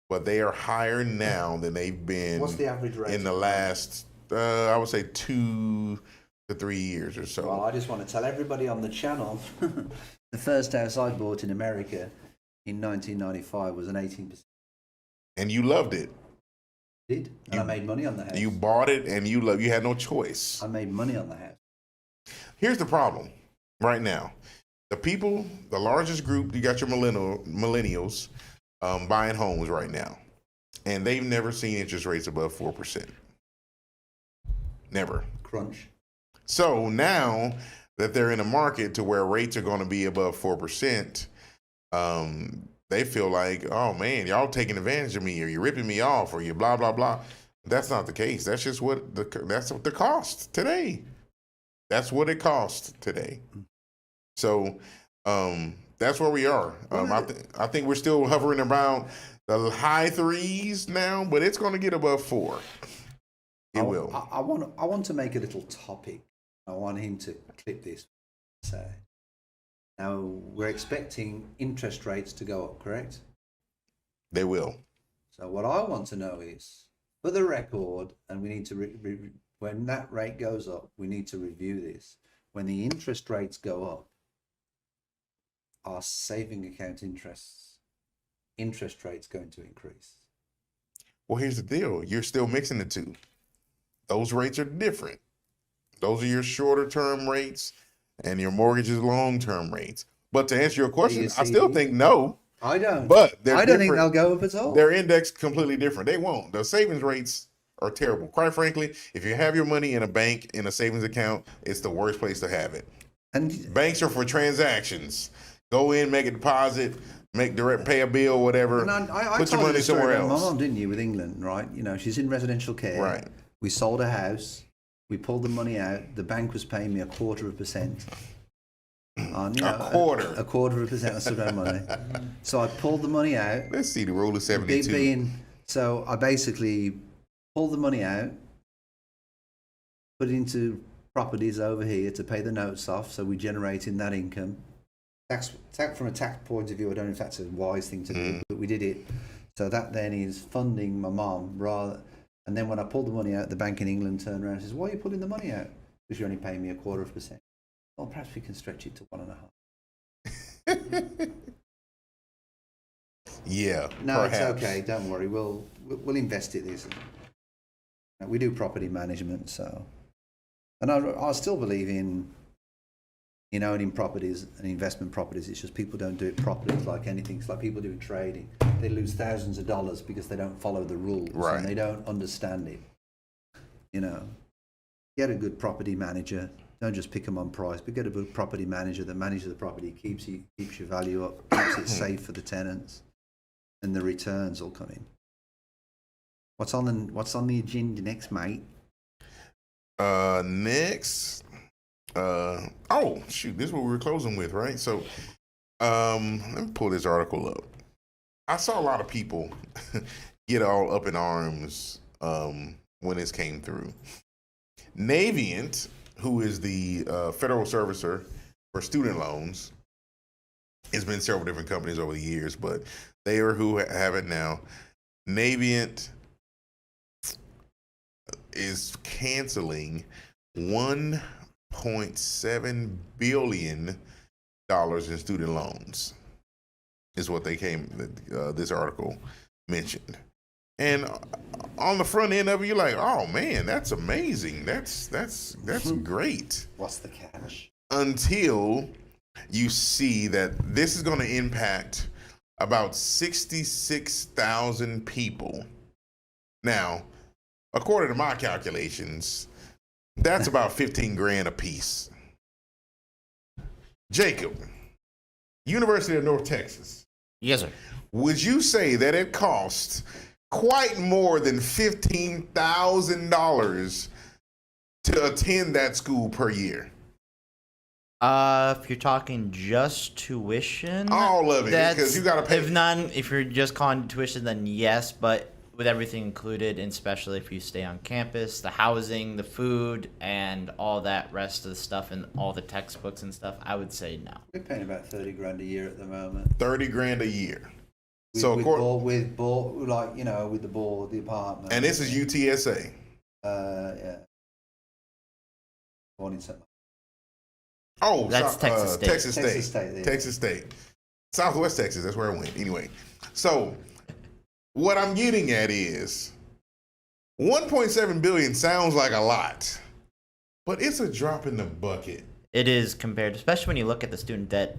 but they are higher now than they've been. What's the average rate in the last, I would say 2 to 3 years or so? Well, I just want to tell everybody on the channel, the first house I bought in America in 1995 was an 18%. And you loved it. Did. And I made money on the house. You bought it and you had no choice. I made money on the house. Here's the problem right now. The largest group, you got your millennials buying homes right now. And they've never seen interest rates above 4%. Never. Crunch. So now that they're in a market to where rates are going to be above 4%, they feel like, oh man, y'all taking advantage of me, or you're ripping me off, or you blah, blah, blah. That's not the case. That's just what the cost today. That's what it costs today. So that's where we are. I think we're still hovering around the high 3s now, but it's going to get above 4. It will. I want to make a little topic. I want him to clip this. Say, now we're expecting interest rates to go up, correct? They will. So what I want to know is, for the record, and we need to when that rate goes up, we need to review this. When the interest rates go up, our saving account interest rates going to increase? Well, here's the deal. You're still mixing the two. Those rates are different. Those are your shorter term rates and your mortgage's long term rates. But to answer your question, I still think no. I don't. But I don't think they'll go up at all. They're indexed completely different. They won't. The savings rates are terrible. Quite frankly, if you have your money in a bank, in a savings account, it's the worst place to have it. And banks are for transactions. Go in, make a deposit, pay a bill, whatever. And I put your money somewhere else. My mom, didn't you, with England, right? She's in residential care. Right. We sold a house. We pulled the money out. The bank was paying me 1/4%. A quarter. 1/4%. That's what I money. So I pulled the money out. Let's see the rule of 72. So I basically pulled the money out, put it into properties over here to pay the notes off. So we're generating that income. From a tax point of view, I don't know if that's a wise thing to do, but we did it. So that then is funding my mom rather. And then when I pulled the money out, the bank in England turned around and says, "Why are you pulling the money out? Because you're only paying me 1/4%. Well, perhaps we can stretch it to 1.5. Yeah. No, perhaps. It's okay. Don't worry. We'll invest it this. We do property management, so. And I still believe in owning properties and investment properties. It's just people don't do it properly. It's like anything. It's like people doing trading. They lose thousands of dollars because they don't follow the rules right. and they don't understand it. Get a good property manager. Don't just pick them on price, but get a good property manager that manages the property, keeps your value up, keeps it safe for the tenants, and the returns will come in. What's on the agenda next, mate? Next. Oh shoot, this is what we were closing with, right? So let me pull this article up. I saw a lot of people get all up in arms when this came through. Navient, who is the federal servicer for student loans, it's been several different companies over the years, but they are who have it now. Navient is canceling $1.7 billion in student loans, is what they this article mentioned. And on the front end of it, you're like, oh man, that's amazing. That's great. What's the catch? Until you see that this is going to impact about 66,000 people. Now, according to my calculations, that's about 15 grand a piece. Jacob, University of North Texas. Yes, sir. Would you say that it costs quite more than $15,000 to attend that school per year? If you're talking just tuition, all of it, because you got to pay. If you're just calling tuition, then yes, but with everything included, and especially if you stay on campus, the housing, the food, and all that rest of the stuff, and all the textbooks and stuff, I would say no. We're paying about 30 grand a year at the moment. 30 grand a year. With the board, the apartment. And this is UTSA. Yeah. Born in St. Oh, that's Texas State. Texas State. Southwest Texas, that's where I went. Anyway, so what I'm getting at is 1.7 billion sounds like a lot, but it's a drop in the bucket. It is compared, especially when you look at the student debt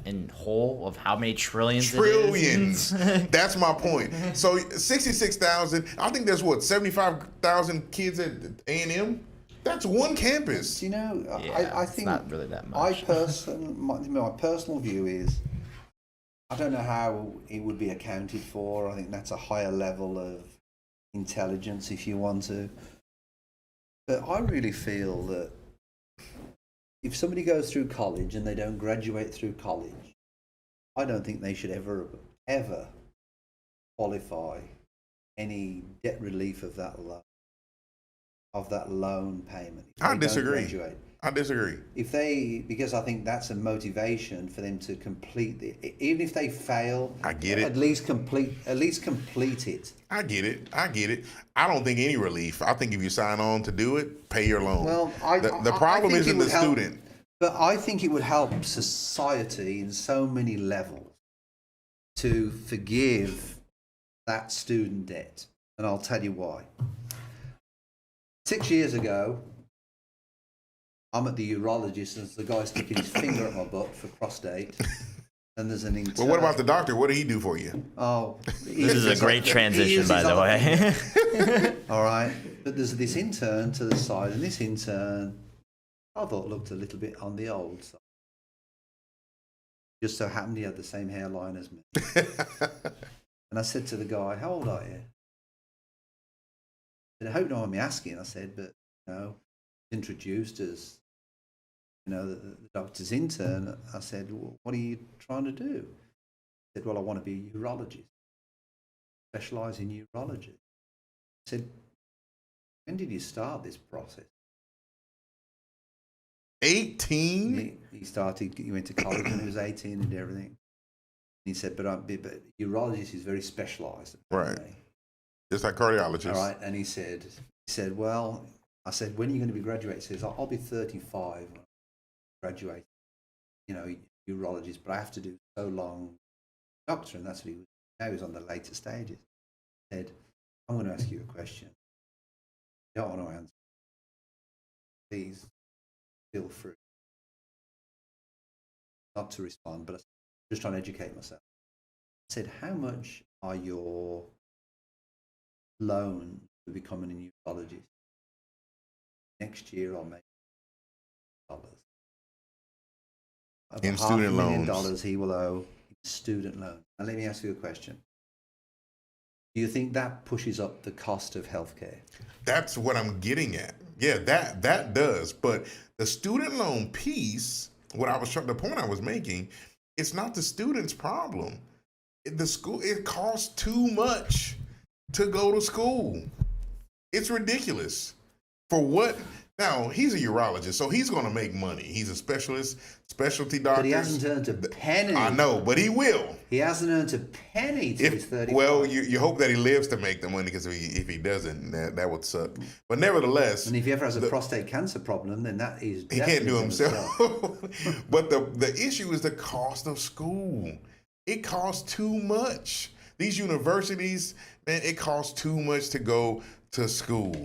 in whole of how many trillions. Trillions. That's my point. So 66,000. I think there's 75,000 kids at A&M. That's one campus. You know, Yeah, I think it's not really that much. my personal view is, I don't know how it would be accounted for. I think that's a higher level of intelligence, if you want to. But I really feel that if somebody goes through college and they don't graduate through college, I don't think they should ever qualify any debt relief of that loan payment. I disagree. Because I think that's a motivation for them to complete even if they fail. I get it. At least complete it. I get it. I don't think any relief. I think if you sign on to do it, pay your loan. Well, the problem isn't the student. But I think it would help society in so many levels to forgive that student debt. And I'll tell you why. 6 years ago, I'm at the urologist and the guy's sticking his finger up my butt for prostate. And there's an intern. Well, what about the doctor? What did he do for you? Oh, This is a great transition, by the way. All right. But there's this intern to the side, and this intern, I thought, looked a little bit on the old side. Just so happened he had the same hairline as me. And I said to the guy, how old are you? I hope no one me asking. I said, but introduced as the doctor's intern. I said, well, what are you trying to do? He said, well, I want to be a urologist, specialise in urology. I said, when did you start this process? 18. He went to college when he was 18 and everything. And he said, but urologist is very specialised. Right. Just like cardiologist. All right. And he said, well, I said, when are you going to be graduating? He says, I'll be 35 when I graduate, urologist, but I have to do so long doctor. And that's what he was. Now he's on the later stages. He said, I'm going to ask you a question. You don't want to answer. Please feel free not to respond, but I'm just trying to educate myself. I said, how much are your loans for becoming a urologist? Next year I'll make $1 million. In student loans. $500,000 he will owe in student loans. Now let me ask you a question. Do you think that pushes up the cost of healthcare? That's what I'm getting at. Yeah, that does. But the student loan piece, the point I was making, it's not the student's problem. It costs too much to go to school. It's ridiculous. For what? Now, he's a urologist, so he's going to make money. He's a specialty doctor. But he hasn't earned a penny. I know, but he will. He hasn't earned a penny till he's 35. Well, you hope that he lives to make the money, because if he doesn't, that would suck. But nevertheless, and if he ever has a prostate cancer problem, then that is he can't do himself. But the issue is the cost of school. It costs too much. These universities, man, it costs too much to go to school.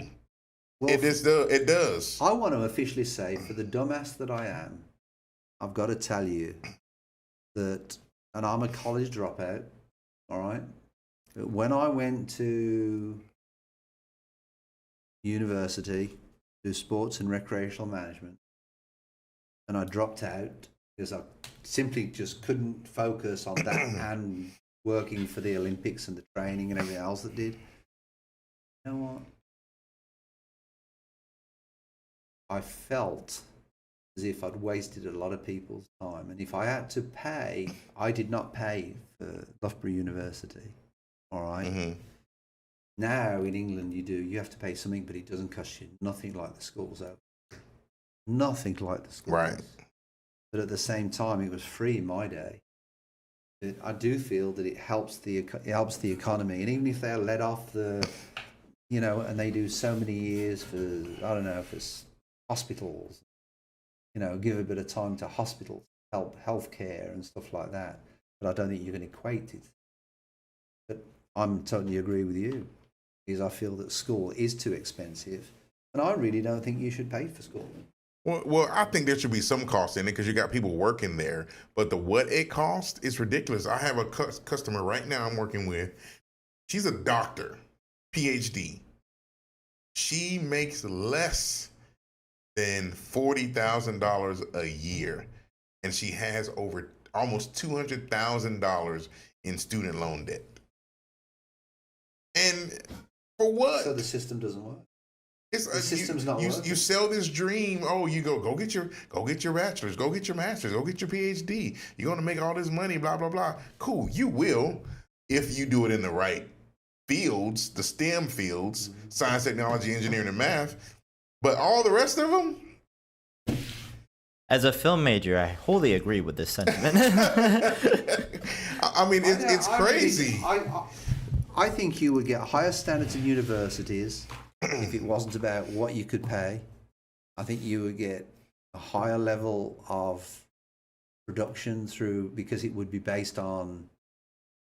Well, it does. I want to officially say, for the dumbass that I am, I've got to tell you that, and I'm a college dropout, all right? But when I went to university, do sports and recreational management, and I dropped out because I simply just couldn't focus on that and working for the Olympics and the training and everything else that did. You know what? I felt as if I'd wasted a lot of people's time. And if I had to pay, I did not pay for Loughborough University. All right. Mm-hmm. Now in England, you have to pay something, but it doesn't cost you nothing like the schools out. Nothing like the schools. Right. But at the same time, it was free in my day. I do feel that it helps the economy. And even if they're let off and they do so many years for, I don't know, for hospitals, give a bit of time to hospitals, help healthcare and stuff like that. But I don't think you can equate it. But I'm totally agree with you, because I feel that school is too expensive, and I really don't think you should pay for school. Well, I think there should be some cost in it, because you got people working there. But what it costs is ridiculous. I have a customer right now I'm working with. She's a doctor, PhD. She makes less than $40,000 a year, and she has over almost $200,000 in student loan debt. And for what? So the system doesn't work. The system's not working. You sell this dream. Oh, you go get your bachelor's, go get your master's, go get your PhD. You're gonna make all this money, blah blah blah. Cool, you will, if you do it in the right fields, the STEM fields, mm-hmm. Science, technology, engineering, and math. But all the rest of them? As a film major, I wholly agree with this sentiment. I mean, it's crazy. I think you would get higher standards in universities if it wasn't about what you could pay. I think you would get a higher level of production because it would be based on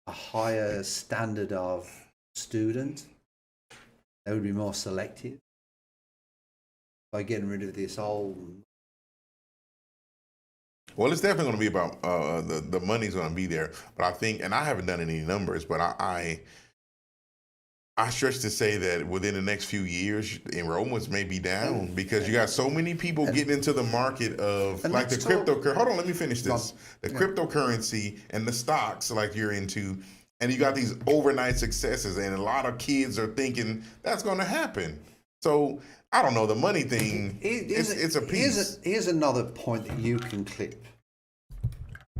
a higher standard of student. They would be more selective by getting rid of this old. Well, it's definitely going to be about the money's going to be there, but I think, and I haven't done any numbers, but I stretch to say that within the next few years, enrollments may be down, because you got so many people getting into the market of like the cryptocurrency. Hold on, let me finish this. The cryptocurrency and the stocks like you're into, and you got these overnight successes, and a lot of kids are thinking that's going to happen. So I don't know, the money thing, it's a piece. Here's another point that you can clip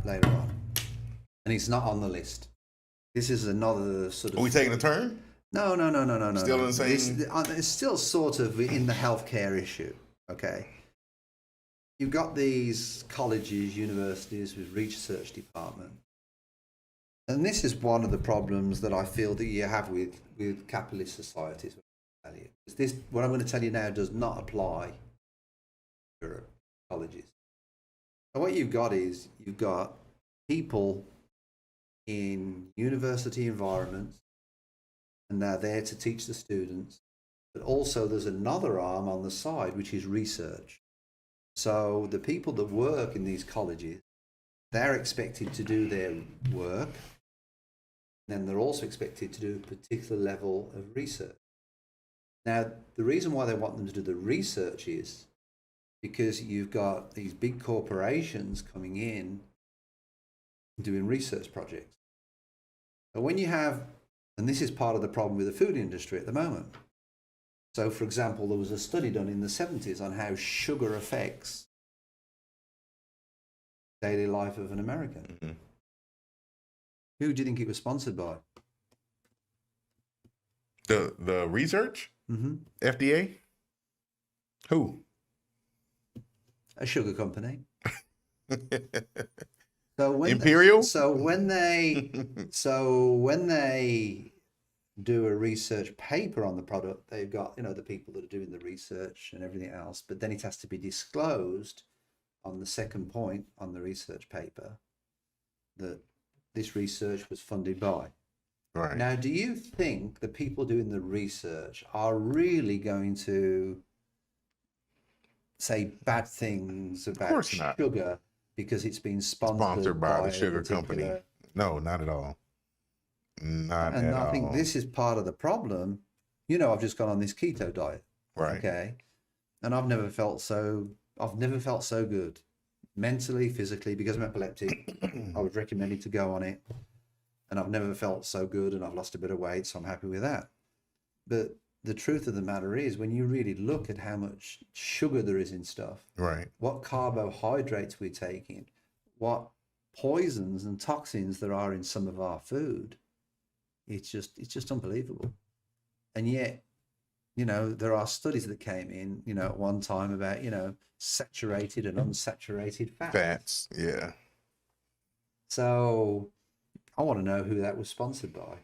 later on, and it's not on the list. This is another sort of... Are we taking a turn? No. Still in the same... It's still sort of in the healthcare issue, okay? You've got these colleges, universities with research departments. And this is one of the problems that I feel that you have with capitalist societies. What I'm going to tell you now does not apply to Europe colleges. And what you've got is you've got people in university environments, and they're there to teach the students, but also there's another arm on the side, which is research. So the people that work in these colleges, they're expected to do their work, and then they're also expected to do a particular level of research. Now, the reason why they want them to do the research is because you've got these big corporations coming in doing research projects. But when you have, and this is part of the problem with the food industry at the moment. So, for example, there was a study done in the 70s on how sugar affects daily life of an American. Mm-hmm. Who do you think it was sponsored by? The research? Mm-hmm. FDA? Who? A sugar company. So when Imperial? so when they do a research paper on the product, they've got, the people that are doing the research and everything else, but then it has to be disclosed on the second point on the research paper that this research was funded by. Right. Now, do you think the people doing the research are really going to say bad things about sugar because it's been sponsored by the sugar company? No, not at all. Not at all. And I think this is part of the problem. I've just gone on this keto diet. Right. Okay. And I've never felt so good mentally, physically, because I'm epileptic. I was recommended to go on it. And I've never felt so good, and I've lost a bit of weight, so I'm happy with that. But the truth of the matter is, when you really look at how much sugar there is in stuff, right, what carbohydrates we're taking, what poisons and toxins there are in some of our food, it's just unbelievable. And yet, there are studies that came in, at one time about, saturated and unsaturated fats. Yeah. So I want to know who that was sponsored by.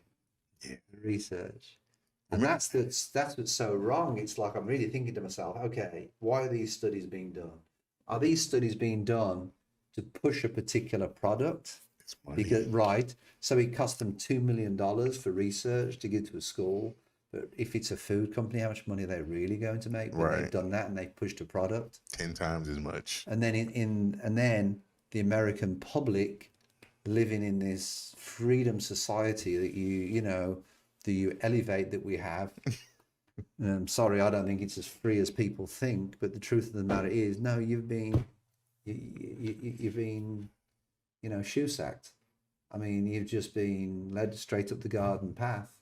Yeah. Research. And that's what's so wrong. It's like I'm really thinking to myself, okay, why are these studies being done? Are these studies being done to push a particular product? It's money. So it cost them $2 million for research to give to a school. But if it's a food company, how much money are they really going to make when they've done that and they've pushed a product 10 times as much? And then and then the American public living in this freedom society that you elevate that we have. I'm sorry, I don't think it's as free as people think, but the truth of the matter is, no, you've been shoe sacked. I mean, you've just been led straight up the garden path.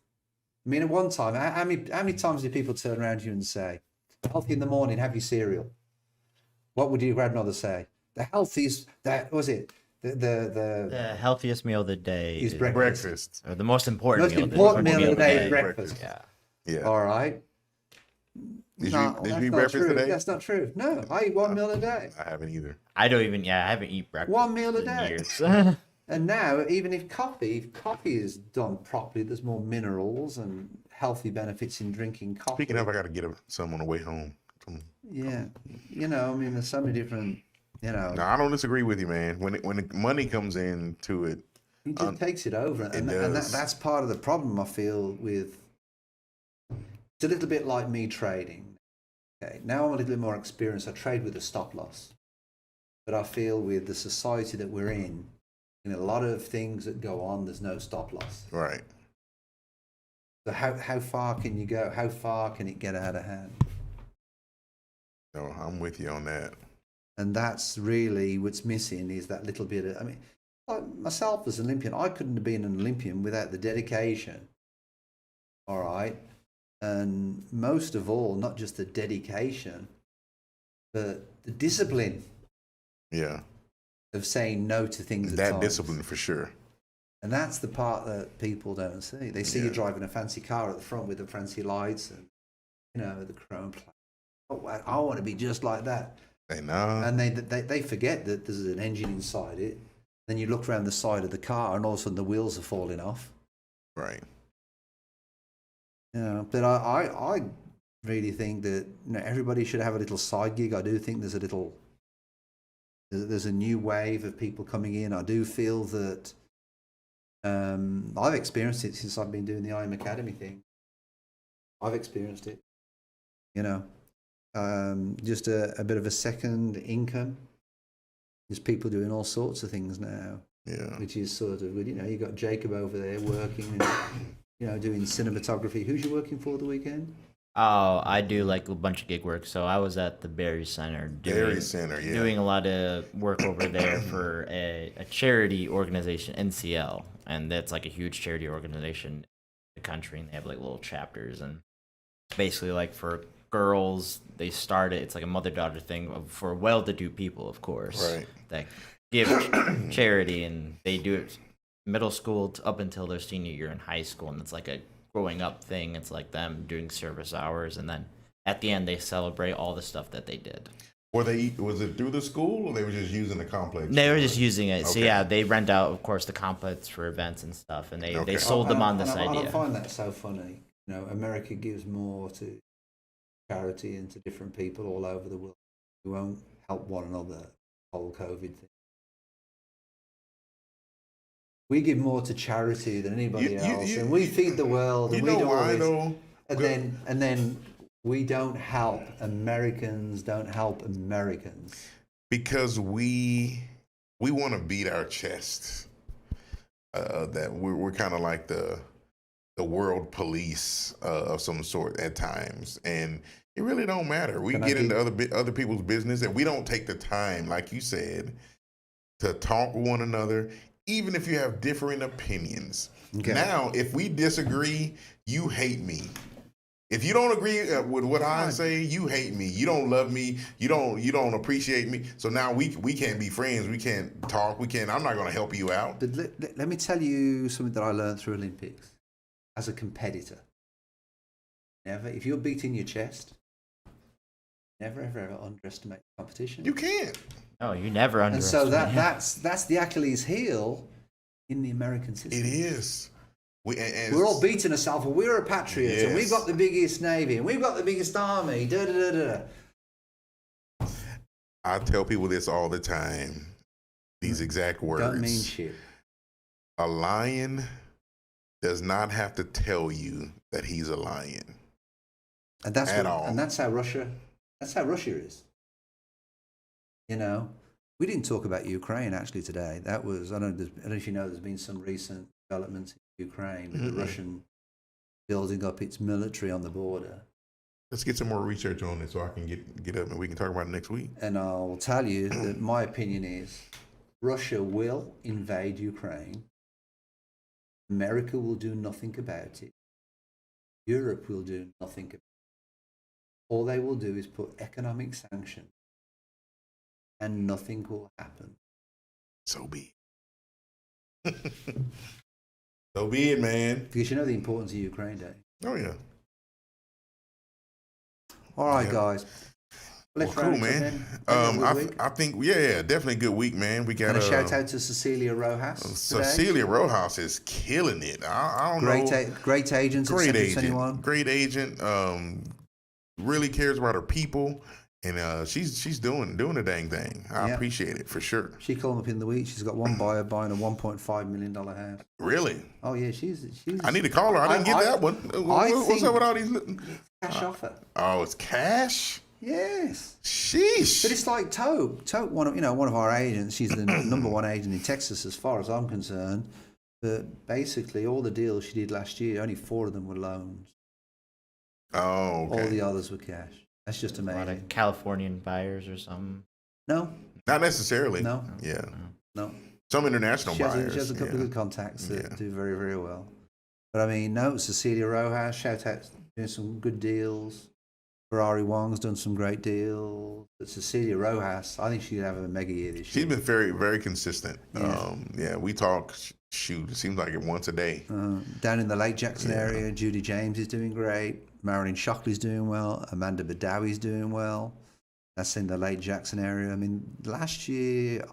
I mean, at one time, how many times did people turn around to you and say, healthy in the morning, have your cereal? What would your grandmother say? The healthiest, the healthiest meal of the day is breakfast. Or the most important meal of the day is breakfast. Yeah. All right. Did you eat breakfast today? That's not true. No, I eat one meal a day. I haven't either. I haven't eaten breakfast. One meal a in day. years. And now, even if coffee is done properly, there's more minerals and healthy benefits in drinking coffee. Speaking of, I got to get some on the way home. Yeah. I mean, there's so many different, No, I don't disagree with you, man. When the money comes into it, it just takes it over. And that's part of the problem, I feel, with... It's a little bit like me trading. Okay, now I'm a little bit more experienced. I trade with a stop loss. But I feel with the society that we're in a lot of things that go on, there's no stop loss. Right. So how far can you go? How far can it get out of hand? No, I'm with you on that. And that's really what's missing, is that little bit of... I mean, like myself as an Olympian, I couldn't have been an Olympian without the dedication. All right? And most of all, not just the dedication, but the discipline. Yeah. Of saying no to things. That discipline for sure. And that's the part that people don't see. They see you driving a fancy car at the front with the fancy lights and the chrome plate. Oh, I want to be just like that. And they forget that there's an engine inside it. Then you look around the side of the car and all of a sudden the wheels are falling off. Right. But I really think that everybody should have a little side gig. I do think there's a new wave of people coming in. I do feel that I've experienced it since I've been doing the IM Academy thing. I've experienced it. Just a bit of a second income. There's people doing all sorts of things now. Yeah. Which is sort of good. You got Jacob over there working and, doing cinematography. Who's you working for the weekend? Oh, I do like a bunch of gig work. So I was at the Berry Center doing a lot of work over there for a charity organization, NCL, and that's like a huge charity organization in the country, and they have like little chapters, and basically like for girls, they started, it's like a mother-daughter thing for well-to-do people, of course, right, that give charity, and they do it middle school up until their senior year in high school, and it's like a growing up thing. It's like them doing service hours, and then at the end they celebrate all the stuff that they did. Was it through the school, or they were just using the complex? They were just using it. So Okay. yeah, they rent out, of course, the complex for events and stuff, and they Okay. sold them on this And I idea. find that so funny. You know, America gives more to charity and to different people all over the world who won't help one another. Whole COVID thing. We give more to charity than anybody else, and we feed the world, and we do all this. And then we don't help Americans. Don't help Americans Because we want to beat our chest. That we're kind of like the world police of some sort at times, and it really don't matter. We get into other people's business, and we don't take the time, like you said, to talk with one another, even if you have differing opinions. Okay. Now, if we disagree, you hate me. If you don't agree with what I say, you hate me. You don't love me. You don't appreciate me. So now we can't be friends. We can't talk. I'm not going to help you out. But let me tell you something that I learned through Olympics as a competitor. Never, if you're beating your chest, never ever underestimate the competition. You can't. Oh, you never And underestimate. so that's the Achilles heel in the American system. It is. We're all beating ourselves. Well, we're a patriot, and we've Yes. got the biggest navy, and we've got the biggest army. Da da da da. I tell people this all the time. These exact words. Don't mean shit. A lion does not have to tell you that he's a lion. And that's At all. And that's how Russia. That's how Russia is. You know, we didn't talk about Ukraine actually today. That was I don't know if you know. There's been some recent developments in Ukraine with the Russian building up its military on the border. Let's get some more research on it so I can get up and we can talk about it next week. And I'll tell you that my opinion is Russia will invade Ukraine. America will do nothing about it. Europe will do nothing about it. All they will do is put economic sanctions and nothing will happen. So be it. So be it, man. Because you know the importance of Ukraine Day. Oh, yeah. All right, Yeah. guys. Let's Well, cool, round it up man. then. I think, yeah, definitely a good week, man. We got And a shout out to Cecilia Rojas. today. Cecilia Rojas is killing it. I don't know. Great agent. at Great 721. agent. Great agent. Really cares about her people, and she's doing the dang thing. I Yeah. appreciate it for sure. She called up in the week. She's got one buyer buying a $1.5 million house. Really, Oh yeah, she's. I need to call her. I didn't get that one. What's think- up with all these? Cash offer. Oh, it's cash. Yes. Sheesh. But it's like Tote, one of our agents. She's the number one agent in Texas, as far as I'm concerned. But basically, all the deals she did last year, only 4 of them were loans. Oh, okay. All the others were cash. That's just A lot amazing. of Californian buyers or something. No, Not necessarily. no, Yeah. no. Some international She buyers. has a couple yeah. of good contacts that Yeah. do very, very well. But I mean, no, Cecilia Rojas, shout out, doing some good deals. Ferrari Wong's done some great deals. But Cecilia Rojas, I think she'd have a mega year this She's year. been very, very consistent. Yeah. We talk. Shoot, it seems like it once a day. Down in the Lake Jackson Yeah. area, Judy James is doing great. Marilyn Shockley's doing well. Amanda Badawi's doing well. That's in the Lake Jackson area. I mean, last year,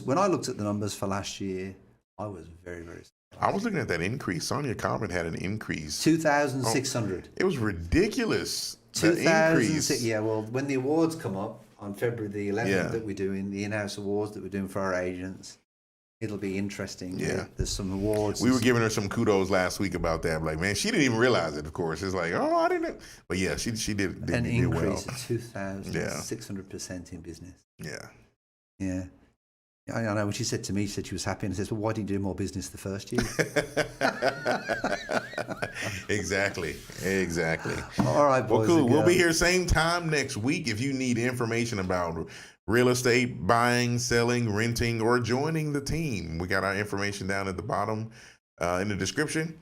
when I looked at the numbers for last year, I was very, very surprised. I was looking at that increase. Sonia Corbin had an increase. 2,600. It was ridiculous. The 2006. increase. Yeah, well, when the awards come up on February the 11th Yeah. that we're doing, the in-house awards that we're doing for our agents, it'll be interesting. Yeah. There's some awards. We were giving her some kudos last week about that. Like, man, she didn't even realize it. Of course, it's like, oh, I didn't. But yeah, she did an did well. increase of 2,600% in business. Yeah. Yeah. I know when she said to me, she said she was happy, and I said, well, why didn't you do more business the first year? Exactly. All right, Well, boys. cool. and We'll be girls. here same time next week. If you need information about real estate, buying, selling, renting, or joining the team, we got our information down at the bottom in the description.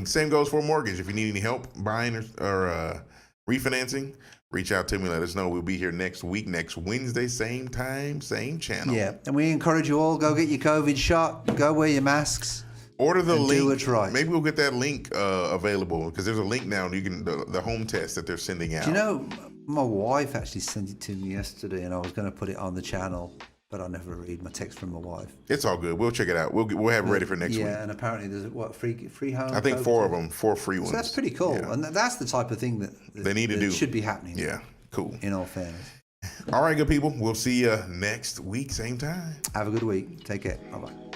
Same goes for mortgage. If you need any help buying or refinancing, reach out to me. Let us know. We'll be here next week, next Wednesday, same time, same channel. Yeah, and we encourage you all, go get your COVID shot, go wear your masks. Order the And link. do what's right. Maybe we'll get that link available because there's a link now. You can the home test that they're sending out. Do you know, My wife actually sent it to me yesterday, and I was going to put it on the channel, but I never read my text from my wife. It's all good. We'll check it out. We'll have it ready for next week. Yeah, and apparently there's free home. I think 4 of them, 4 free ones. So that's pretty cool, Yeah. and that's the type of thing that They need to do. should be happening. Yeah, cool. In all fairness. All right, good people. We'll see you next week, same time. Have a good week. Take care. Bye bye.